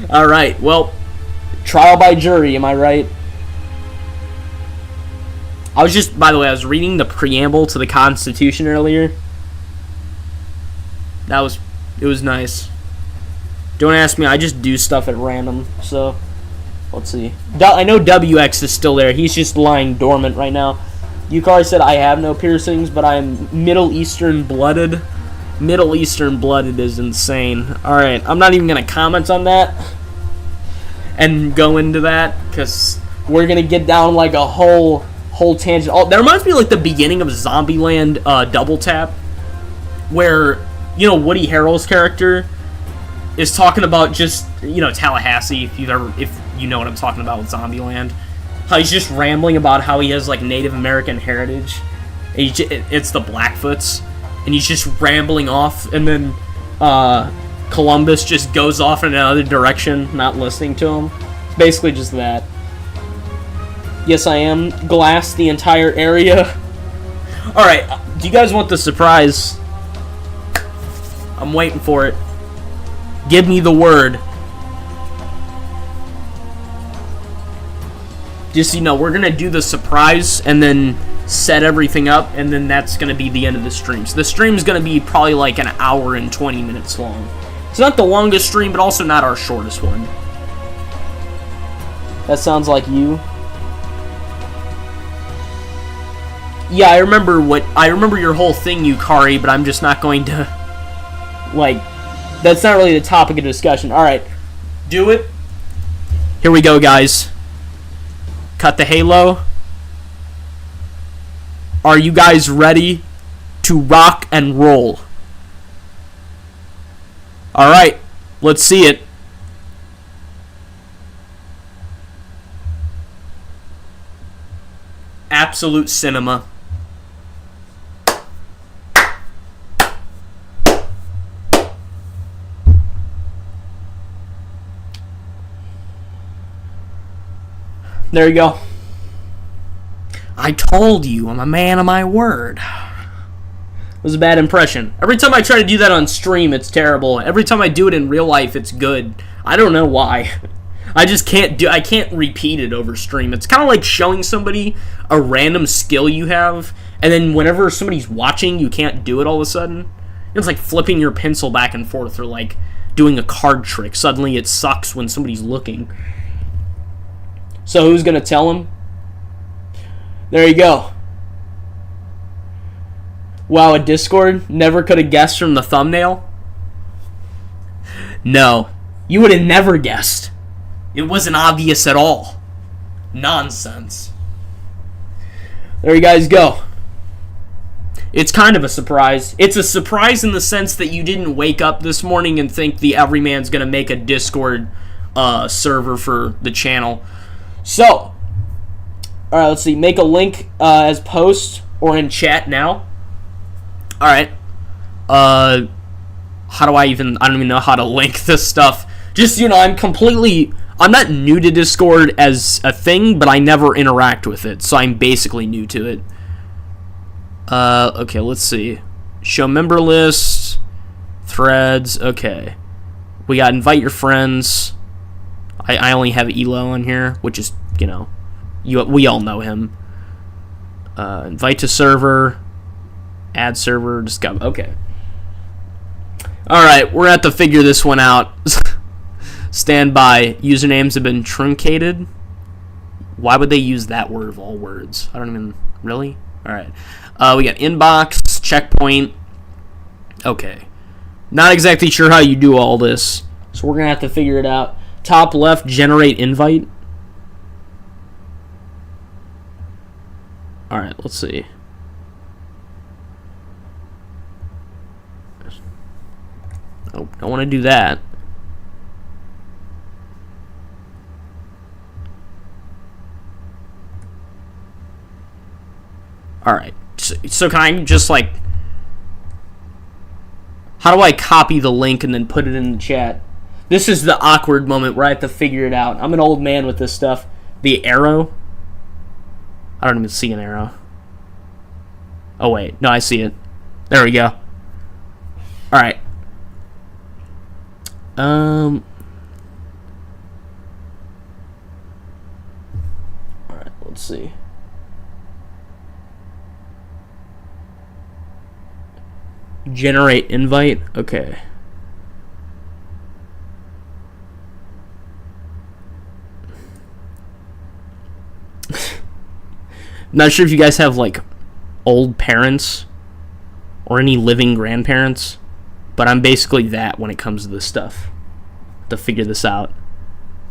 Alright, well, trial by jury, am I right? I was just, by the way, I was reading the preamble to the Constitution earlier. It was nice. Don't ask me, I just do stuff at random, so, let's see. I know WX is still there, he's just lying dormant right now. Yukari said, I have no piercings, but I'm Middle Eastern blooded. Middle Eastern blooded is insane. Alright, I'm not even going to comment on that and go into that, because we're going to get down like a whole tangent. Oh, that reminds me of like the beginning of Zombieland Double Tap, where, you know, Woody Harrell's character is talking about just, you know, Tallahassee, if you know what I'm talking about with Zombieland. How he's just rambling about how he has like Native American heritage. It's the Blackfoots. And he's just rambling off, and then Columbus just goes off in another direction, not listening to him. It's basically just that. Yes, I am. Glass the entire area. Alright, do you guys want the surprise? I'm waiting for it. Give me the word. Just so you know, we're going to do the surprise, and then set everything up, and then that's going to be the end of the stream. So the stream is going to be probably like an hour and 20 minutes long. It's not the longest stream, but also not our shortest one. That sounds like you. Yeah, I remember your whole thing, Yukari, but I'm just not going to, like, that's not really the topic of discussion. Alright, do it. Here we go, guys. Cut the Halo. Are you guys ready to rock and roll? Alright, let's see it. Absolute cinema. There you go. I told you, I'm a man of my word. It was a bad impression. Every time I try to do that on stream, it's terrible. Every time I do it in real life, it's good. I don't know why. I just can't I can't repeat it over stream. It's kind of like showing somebody a random skill you have, and then whenever somebody's watching, you can't do it all of a sudden. It's like flipping your pencil back and forth, or like doing a card trick. Suddenly it sucks when somebody's looking. So who's gonna tell him? There you go. Wow, a Discord? Never could have guessed from the thumbnail? No. You would have never guessed. It wasn't obvious at all. Nonsense. There you guys go. It's kind of a surprise. It's a surprise in the sense that you didn't wake up this morning and think the Everyman's gonna make a Discord server for the channel. So, alright, let's see. Make a link as post or in chat now. Alright. How do I don't even know how to link this stuff. Just, you know, I'm not new to Discord as a thing, but I never interact with it, so I'm basically new to it. Okay, let's see. Show member list, threads, okay. We got invite your friends. I only have Elo on here, which is, you know, we all know him. Invite to server, add server, discover. Okay. Alright, we're going to have to figure this one out. Stand by. Usernames have been truncated. Why would they use that word of all words? I don't even... Really? Alright. We got inbox, checkpoint. Okay. Not exactly sure how you do all this, so we're going to have to figure it out. Top left, generate invite. Alright, let's see. Oh, don't want to do that. Alright, so can I just, like... How do I copy the link and then put it in the chat? This is the awkward moment where I have to figure it out. I'm an old man with this stuff. The arrow? I don't even see an arrow. Oh, wait. No, I see it. There we go. Alright. Alright, let's see. Generate invite? Okay. Not sure if you guys have, like, old parents or any living grandparents, but I'm basically that when it comes to this stuff. To figure this out.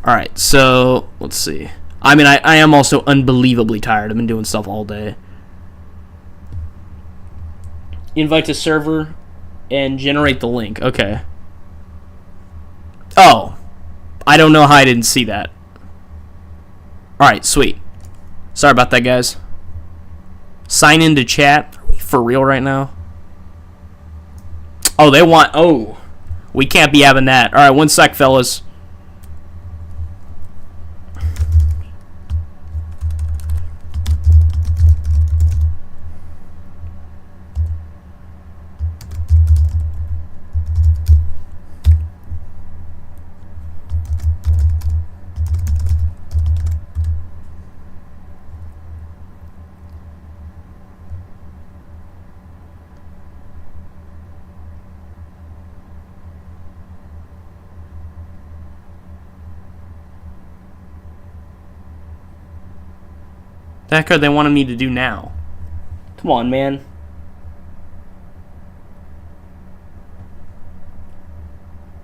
Alright, so, let's see. I mean, I am also unbelievably tired. I've been doing stuff all day. Invite to server and generate the link. Okay. Oh. I don't know how I didn't see that. Alright, sweet. Sorry about that, guys. Sign into chat. Are we for real right now? Oh, they want... Oh. We can't be having that. Alright, one sec, fellas. The heck are they wanting me to do now? Come on, man.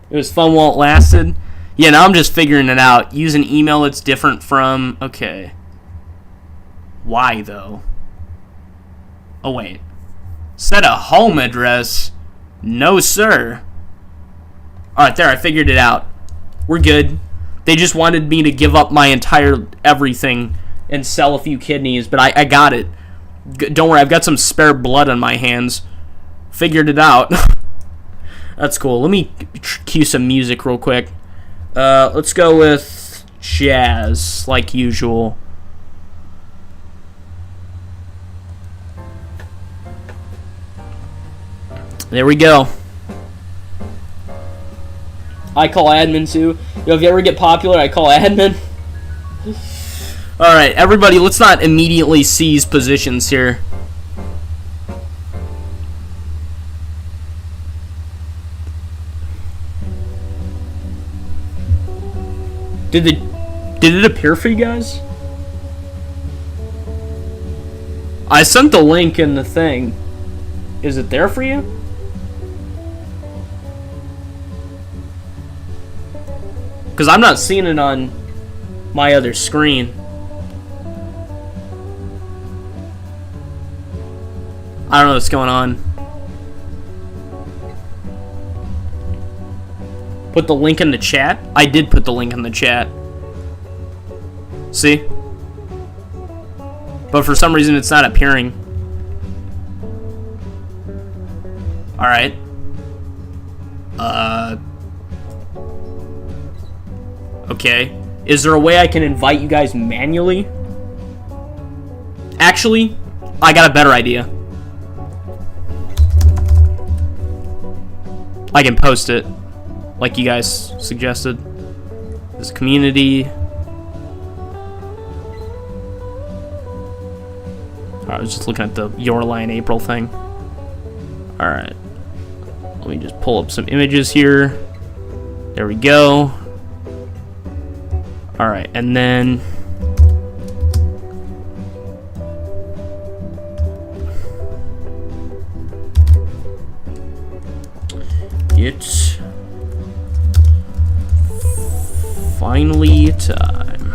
It was fun while it lasted. Yeah, now I'm just figuring it out. Use an email that's different from... Okay. Why, though? Oh, wait. Set a home address? No, sir. Alright, there, I figured it out. We're good. They just wanted me to give up my entire everything and sell a few kidneys, but I got it. Don't worry, I've got some spare blood on my hands. Figured it out. That's cool. Let me cue some music real quick. Let's go with jazz, like usual. There we go. I call admin too. Yo, if you ever get popular, I call admin. Alright, everybody, let's not immediately seize positions here. Did it appear for you guys? I sent the link in the thing. Is it there for you? Because I'm not seeing it on my other screen. I don't know what's going on. Put the link in the chat? I did put the link in the chat. See? But for some reason it's not appearing. Alright. Okay. Is there a way I can invite you guys manually? Actually, I got a better idea. I can post it, like you guys suggested. This community. I was just looking at the Your Line April thing. Alright. Let me just pull up some images here. There we go. Alright, and then... It's finally time.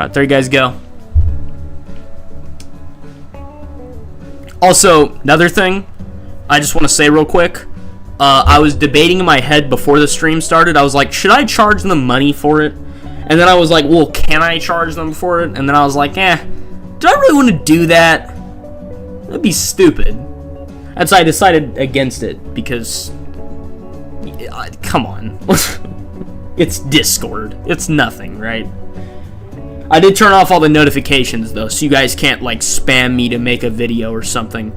Alright, there you guys go. Also, another thing I just want to say real quick. I was debating in my head before the stream started. I was like, should I charge them money for it? And then I was like, well, can I charge them for it? And then I was like, do I really want to do that? That'd be stupid. And so I decided against it because, come on. It's Discord. It's nothing, right? I did turn off all the notifications, though, so you guys can't, like, spam me to make a video or something.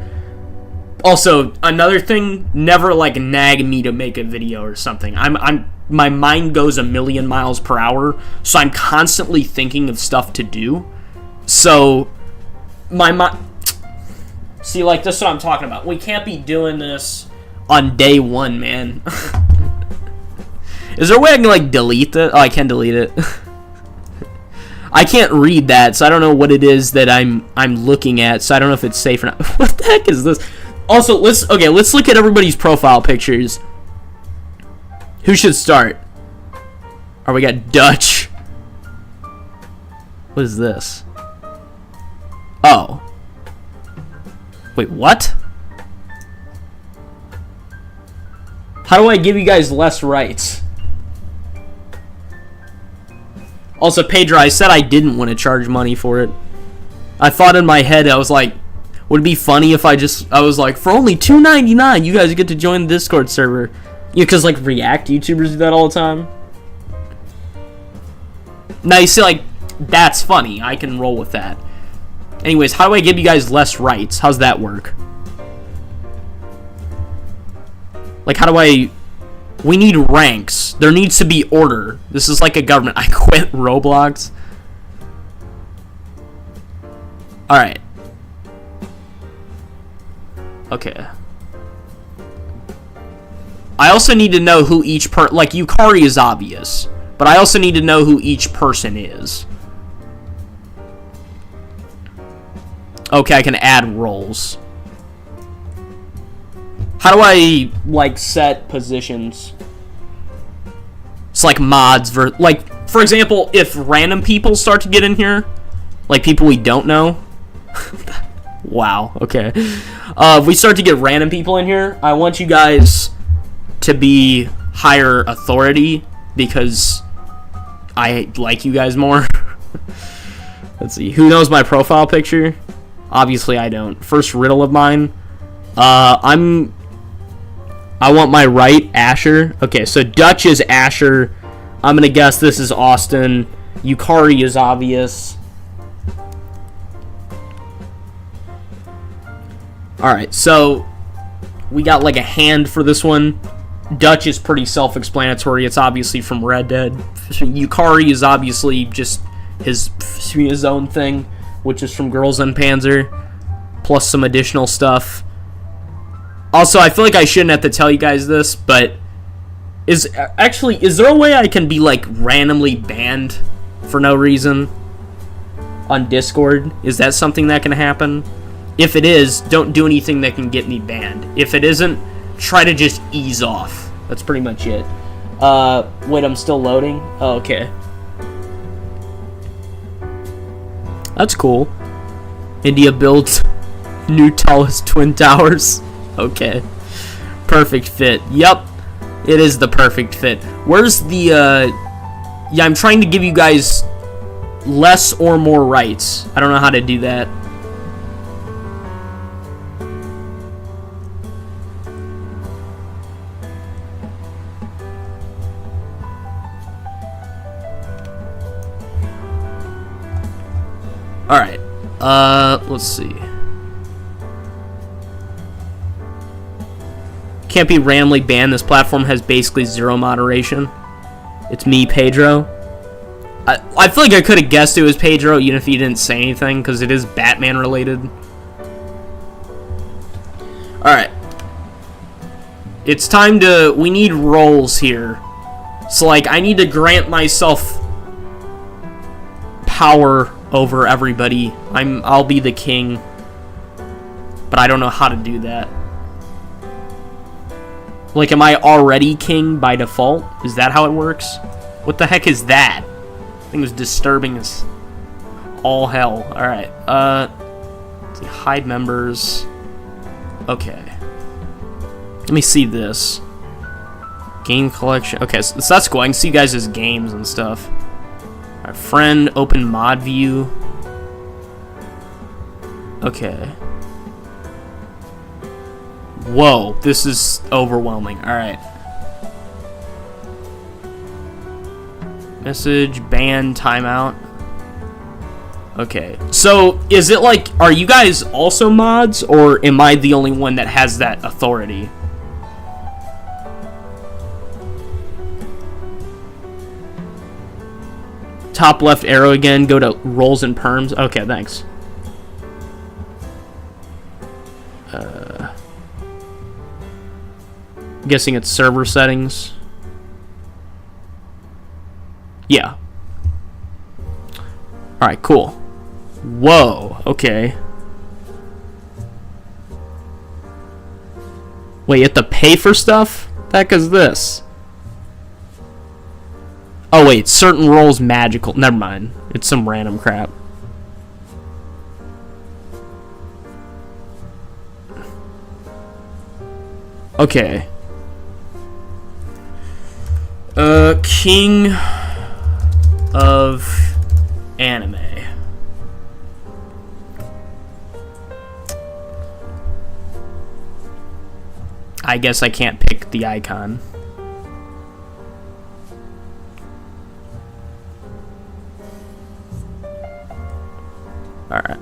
Also, another thing, never, like, nag me to make a video or something. My mind goes a million miles per hour, so I'm constantly thinking of stuff to do. So, my mind... See, like, this is what I'm talking about. We can't be doing this on day one, man. Is there a way I can, like, delete it? Oh, I can delete it. I can't read that, so I don't know what it is that I'm looking at, so I don't know if it's safe or not. What the heck is this? Also, let's look at everybody's profile pictures. Who should start? Oh, we got Dutch. What is this? Oh. Wait, what? How do I give you guys less rights? Also, Pedro, I said I didn't want to charge money for it. I thought in my head, I was like, would it be funny if I was like, for only $2.99, you guys get to join the Discord server. Yeah, because, like, React YouTubers do that all the time. Now, you see, like, that's funny. I can roll with that. Anyways, how do I give you guys less rights? How's that work? Like, how do I... We need ranks. There needs to be order. This is like a government. I quit Roblox. Alright. Okay. I also need to know who each like, Yukari is obvious. But I also need to know who each person is. Okay, I can add roles. How do I, like, set positions? It's like mods, like, for example, if random people start to get in here, like people we don't know. Wow, okay. If we start to get random people in here, I want you guys to be higher authority because I like you guys more. Let's see, who knows my profile picture? Obviously I don't. First riddle of mine. I want my right, Asher. Okay, so Dutch is Asher. I'm gonna guess this is Austin. Yukari is obvious. Alright, so we got like a hand for this one. Dutch is pretty self-explanatory. It's obviously from Red Dead. Yukari is obviously just his own thing, which is from Girls and Panzer, plus some additional stuff. Also, I feel like I shouldn't have to tell you guys this, but is there a way I can be, like, randomly banned for no reason on Discord? Is that something that can happen? If it is, don't do anything that can get me banned. If it isn't, try to just ease off. That's pretty much it. Wait, I'm still loading? Oh, okay. That's cool. India builds new tallest twin towers. Okay. Perfect fit. Yep. It is the perfect fit. Where's the, yeah, I'm trying to give you guys less or more rights. I don't know how to do that. Alright. Let's see. Can't be randomly banned. This platform has basically zero moderation. It's me, Pedro. I feel like I could have guessed it was Pedro, even if he didn't say anything, because it is Batman related. Alright. It's time to... We need roles here. So, like, I need to grant myself power over everybody. I'll be the king. But I don't know how to do that. Like, am I already king by default? Is that how it works? What the heck is that? I think it was disturbing as... all hell. Alright, let's see, hide members. Okay. Let me see this. Game collection. Okay, so that's cool. I can see you guys' games and stuff. Our friend, open mod view. Okay. Whoa, this is overwhelming. Alright. Message, ban, timeout. Okay. So, is it like, are you guys also mods, or am I the only one that has that authority? Top left arrow again, go to roles and perms. Okay, thanks. I'm guessing it's server settings. Yeah. Alright, cool. Whoa, okay. Wait, you have to pay for stuff? The heck is this? Oh wait, certain roles magical. Never mind. It's some random crap. Okay. King of Anime. I guess I can't pick the icon. Alright.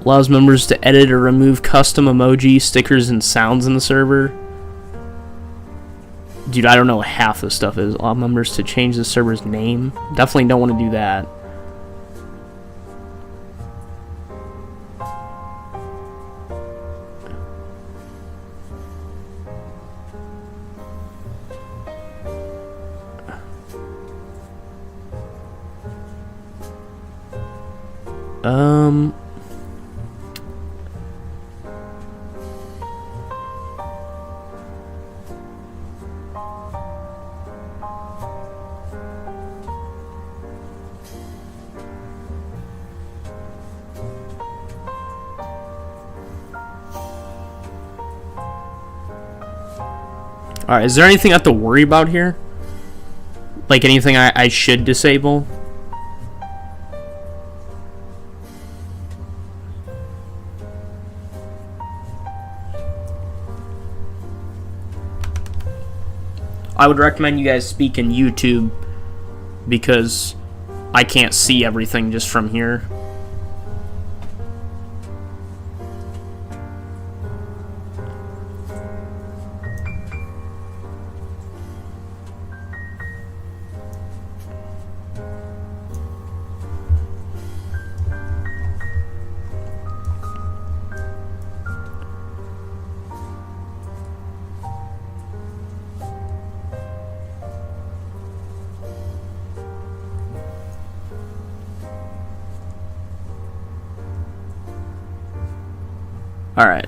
Allows members to edit or remove custom emoji, stickers, and sounds in the server. Dude, I don't know what half this stuff is. Allow members to change the server's name. Definitely don't want to do that. Alright, is there anything I have to worry about here? Like anything I should disable? I would recommend you guys speak in YouTube because I can't see everything just from here. Alright.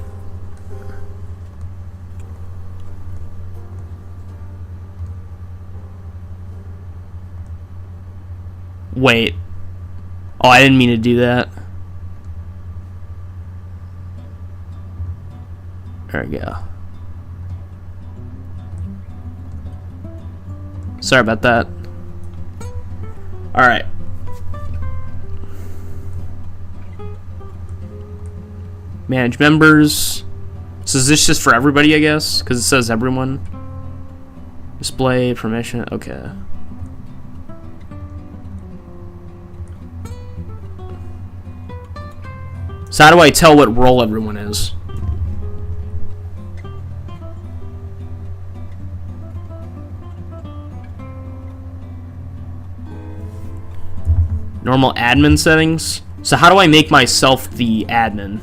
Wait. Oh, I didn't mean to do that. There we go. Sorry about that. Alright. Manage members. So is this just for everybody, I guess? Because it says everyone. Display, permission, okay. So how do I tell what role everyone is? Normal admin settings? So how do I make myself the admin?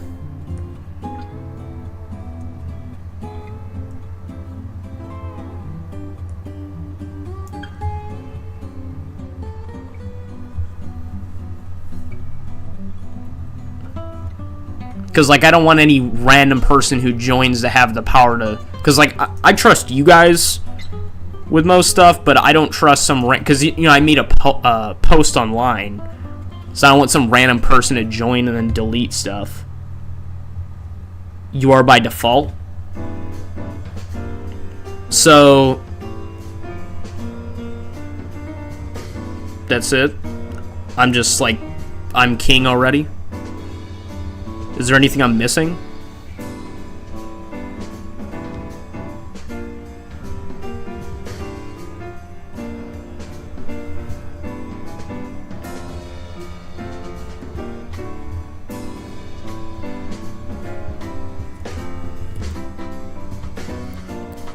Because, like, I don't want any random person who joins to have the power to... Because, like, I trust you guys with most stuff, but I don't trust some... Because, you know, I made a post online, so I don't want some random person to join and then delete stuff. You are by default. So... That's it. I'm just, like... I'm king already. Is there anything I'm missing?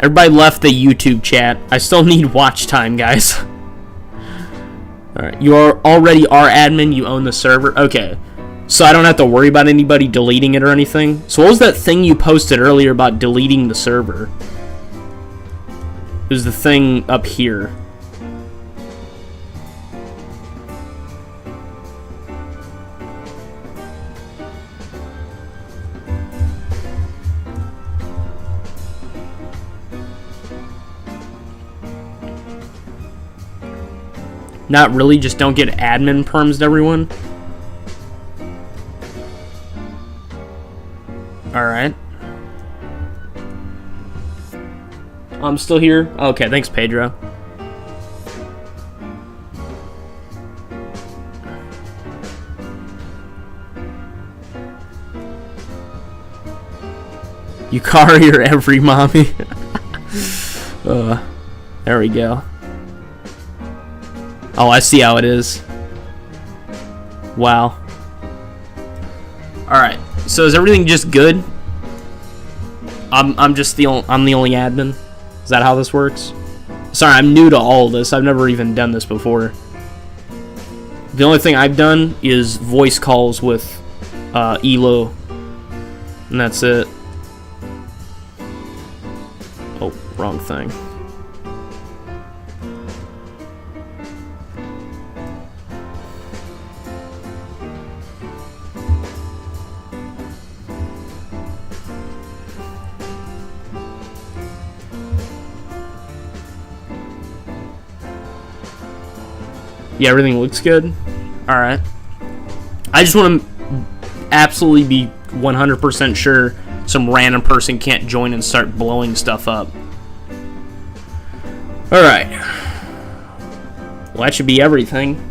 Everybody left the YouTube chat. I still need watch time, guys. Alright, you are already our admin. You own the server. Okay. So I don't have to worry about anybody deleting it or anything. So what was that thing you posted earlier about deleting the server? It was the thing up here. Not really, just don't get admin perms to everyone. Alright. I'm still here? Okay, thanks, Pedro. You carrier every mommy. There we go. Oh, I see how it is. Wow. Alright. So is everything just good? I'm just the only admin. Is that how this works? Sorry, I'm new to all of this. I've never even done this before. The only thing I've done is voice calls with Elo, and that's it. Oh, wrong thing. Yeah, everything looks good. Alright. I just want to absolutely be 100% sure some random person can't join and start blowing stuff up. Alright. Well, that should be everything.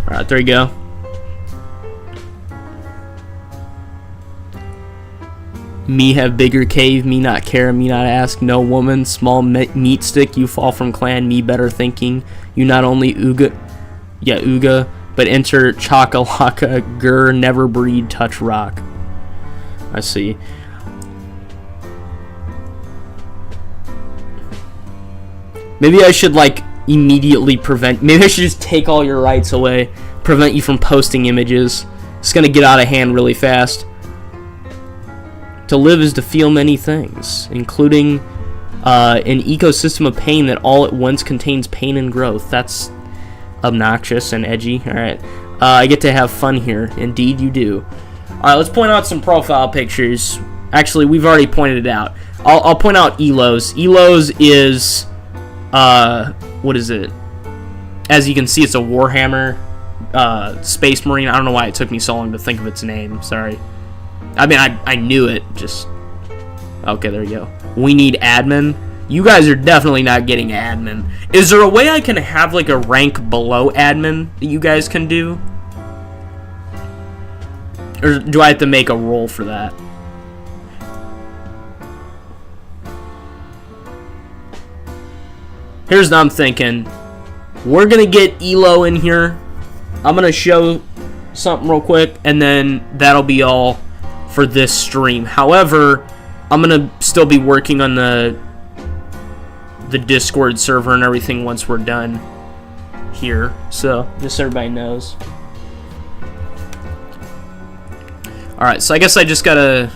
Alright, there you go. Me have bigger cave, me not care, me not ask, no woman, small meat stick, you fall from clan, me better thinking, you not only ooga, but enter chakalaka, gur, never breed, touch rock. I see. Maybe I should, like, immediately prevent... Maybe I should just take all your rights away. Prevent you from posting images. It's gonna get out of hand really fast. To live is to feel many things, including an ecosystem of pain that all at once contains pain and growth. That's obnoxious and edgy. Alright. I get to have fun here. Indeed you do. Alright, let's point out some profile pictures. Actually, we've already pointed it out. I'll point out Elo's. Elo's is... what is it? As you can see, it's a Warhammer Space Marine. I don't know why it took me so long to think of its name. Sorry. I mean, I knew it. Just... Okay, there you go. We need admin. You guys are definitely not getting admin. Is there a way I can have, like, a rank below admin that you guys can do? Or do I have to make a roll for that? Here's what I'm thinking. We're going to get Elo in here. I'm going to show something real quick, and then that'll be all for this stream. However, I'm going to still be working on the Discord server and everything once we're done. here, so just so everybody knows. Alright, so I guess I just gotta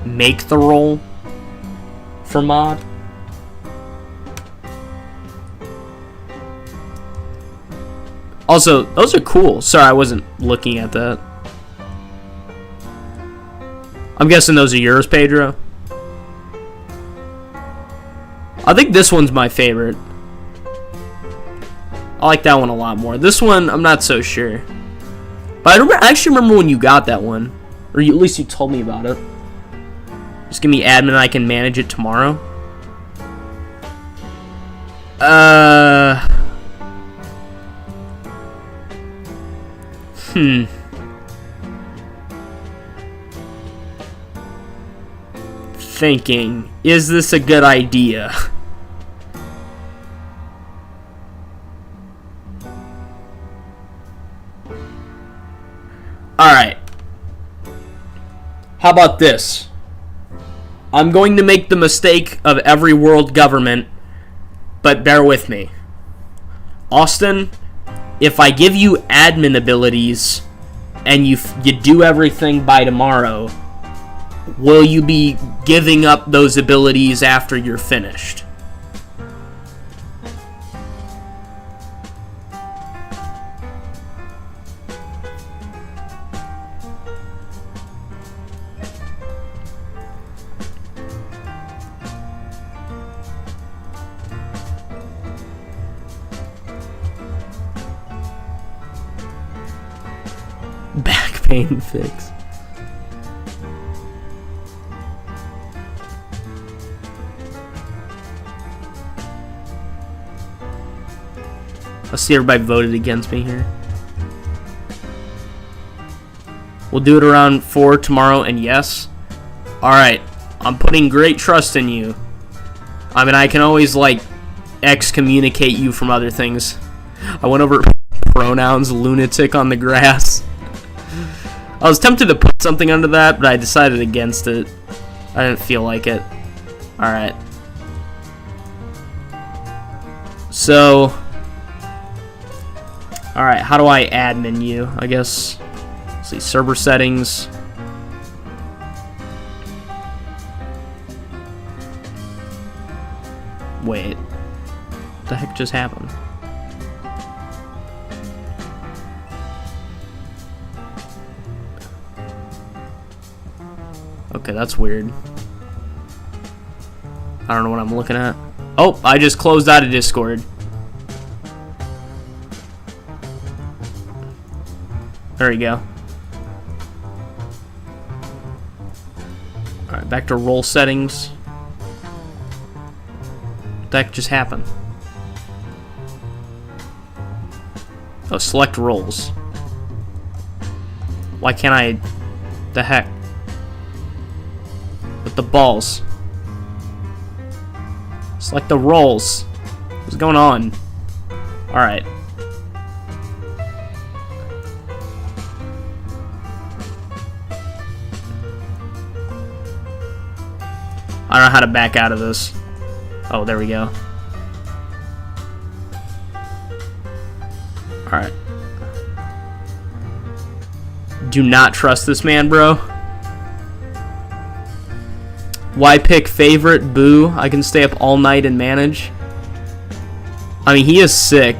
make the role for mod. Also, those are cool. Sorry, I wasn't looking at that. I'm guessing those are yours, Pedro. I think this one's my favorite. I like that one a lot more. This one, I'm not so sure. But I actually remember when you got that one. Or at least you told me about it. Just give me admin and I can manage it tomorrow. Thinking, is this a good idea? Alright. How about this? I'm going to make the mistake of every world government, but bear with me. Austin, if I give you admin abilities and you do everything by tomorrow, will you be giving up those abilities after you're finished? Back pain fix. I see everybody voted against me here. We'll do it around 4 tomorrow, and yes. Alright, I'm putting great trust in you. I mean, I can always, like, excommunicate you from other things. I went over pronouns, lunatic on the grass. I was tempted to put something under that, but I decided against it. I didn't feel like it. Alright. So... Alright, how do I admin you? I guess... Let's see, server settings... Wait. What the heck just happened? Okay, that's weird. I don't know what I'm looking at. Oh, I just closed out of Discord. There you go. Alright, back to role settings. What the heck just happened? Oh, select roles. Why can't I... The heck? With the balls. Select the roles. What's going on? Alright. I don't know how to back out of this. Oh, there we go. Alright. Do not trust this man, bro. Why pick favorite? Boo. I can stay up all night and manage. I mean, he is sick.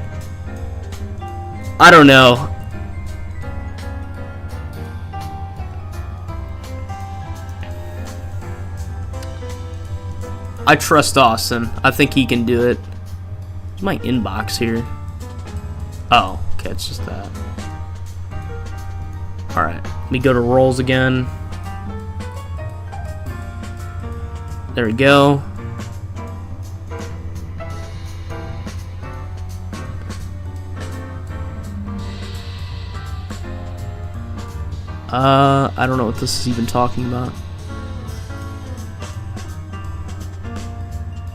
I don't know. I trust Austin. I think he can do it. Where's my inbox here? Oh, okay, it's just that. Alright, let me go to roles again. There we go. I don't know what this is even talking about.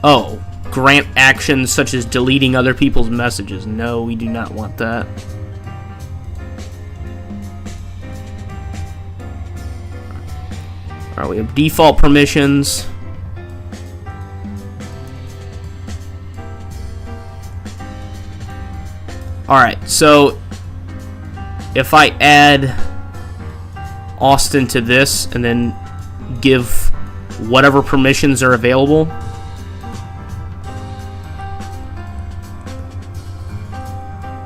Oh, grant actions such as deleting other people's messages. No, we do not want that. Alright, we have default permissions. Alright, so if I add Austin to this and then give whatever permissions are available,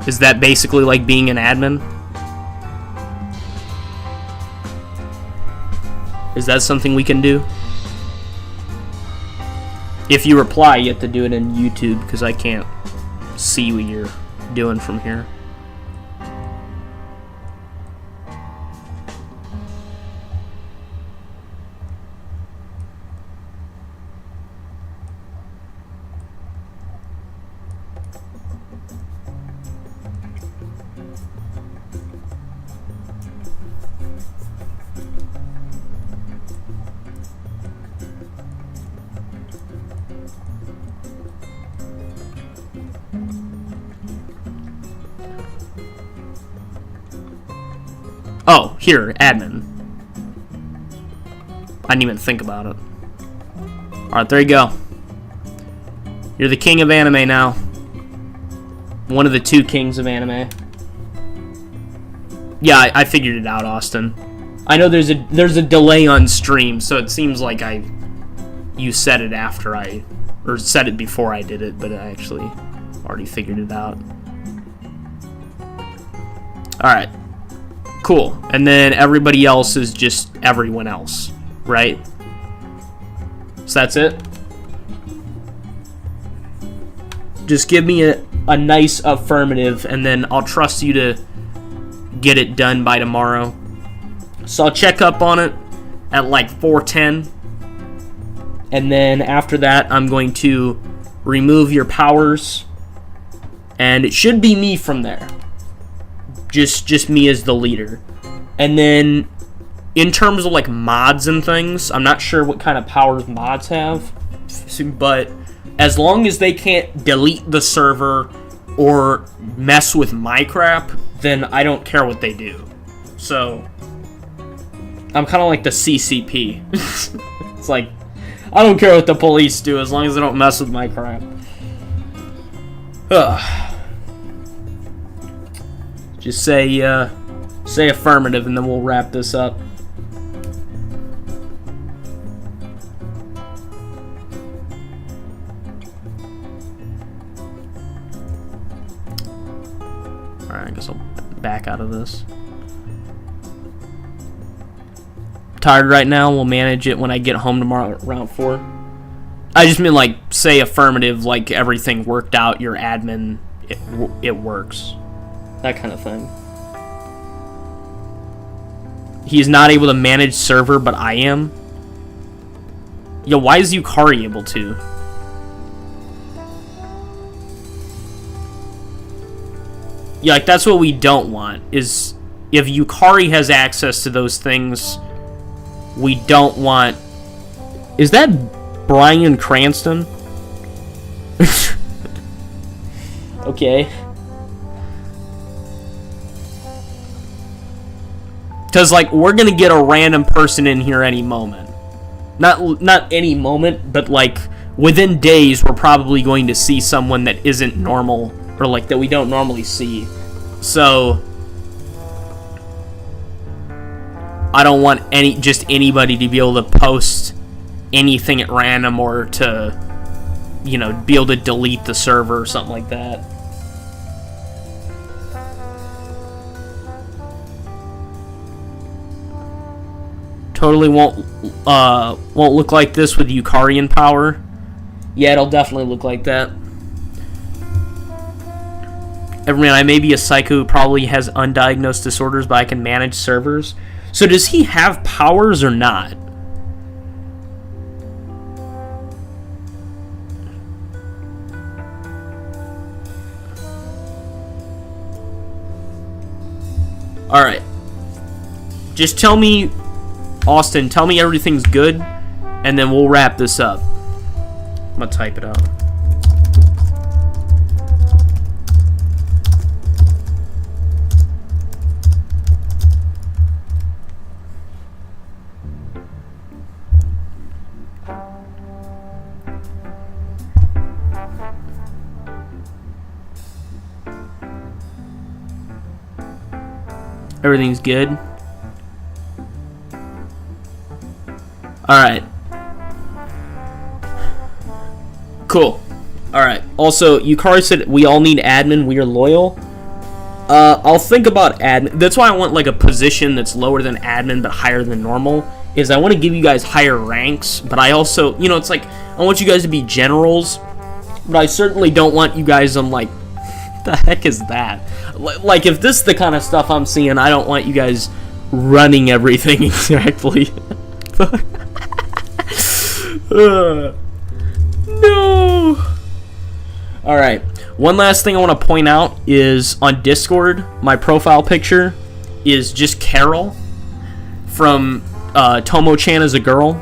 is that basically like being an admin? Is that something we can do? If you reply, you have to do it in YouTube because I can't see what you're doing from here. Oh, here, admin. I didn't even think about it. Alright, there you go. You're the king of anime now. One of the 2 kings of anime. Yeah, I figured it out, Austin. I know there's a delay on stream, so it seems like you said it after or said it before I did it, but I actually already figured it out. Alright. Cool. And then everybody else is just everyone else, right? So that's it? Just give me a nice affirmative, and then I'll trust you to get it done by tomorrow. So I'll check up on it at like 4:10. And then after that, I'm going to remove your powers. And it should be me from there. Just me as the leader. And then in terms of like mods and things, I'm not sure what kind of powers mods have, but as long as they can't delete the server or mess with my crap, then I don't care what they do. So I'm kind of like the CCP. It's like, I don't care what the police do as long as they don't mess with my crap. Ugh. Just say affirmative, and then we'll wrap this up. Alright, I guess I'll back out of this. Tired right now, we'll manage it when I get home tomorrow around 4. I just mean like, say affirmative, like everything worked out, your admin, it works. That kind of thing. He is not able to manage server, but I am. Yo, why is Yukari able to? Yeah, like that's what we don't want, is if Yukari has access to those things, we don't want... Is that Bryan Cranston? Okay. Because, like, we're gonna get a random person in here any moment. Not any moment, but, like, within days, we're probably going to see someone that isn't normal, or, like, that we don't normally see. So, I don't want just anybody to be able to post anything at random, or to, you know, be able to delete the server or something like that. Totally won't look like this with Yukarian power. Yeah, it'll definitely look like that. Everyman, I may be a psycho who probably has undiagnosed disorders, but I can manage servers. So does he have powers or not? Alright. Just tell me... Austin, tell me everything's good, and then we'll wrap this up. I'm gonna type it out. Everything's good. Alright. Cool. Alright. Also, Yukari said we all need admin. We are loyal. I'll think about admin. That's why I want like a position that's lower than admin but higher than normal. Is I want to give you guys higher ranks, but I also, you know, it's like I want you guys to be generals, but I certainly don't want you guys on like, the heck is that? Like if this is the kind of stuff I'm seeing, I don't want you guys running everything exactly. No. All right. One last thing I want to point out is on Discord, my profile picture is just Carol from Tomo-chan as a girl.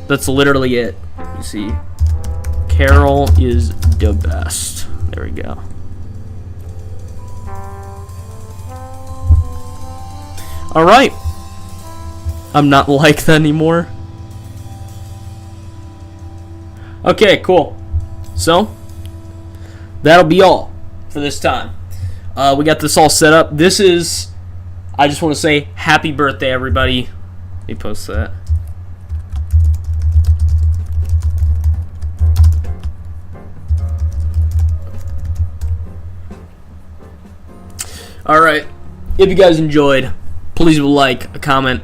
That's literally it. You see, Carol is the best. There we go. All right. I'm not like that anymore. Okay, cool. So, that'll be all for this time. We got this all set up. This is, I just want to say happy birthday, everybody. Let me post that. Alright, if you guys enjoyed, please like, a comment,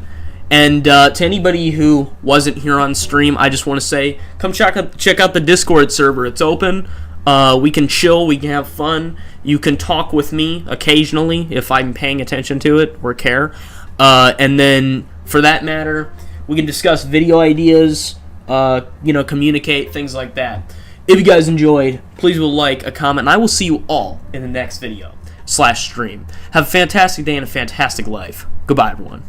and to anybody who wasn't here on stream, I just want to say, come check out the Discord server. It's open. We can chill, we can have fun. You can talk with me occasionally if I'm paying attention to it or care. And then, for that matter, we can discuss video ideas, communicate, things like that. If you guys enjoyed, please like, a comment, and I will see you all in the next video /stream. Have a fantastic day and a fantastic life. Goodbye, everyone.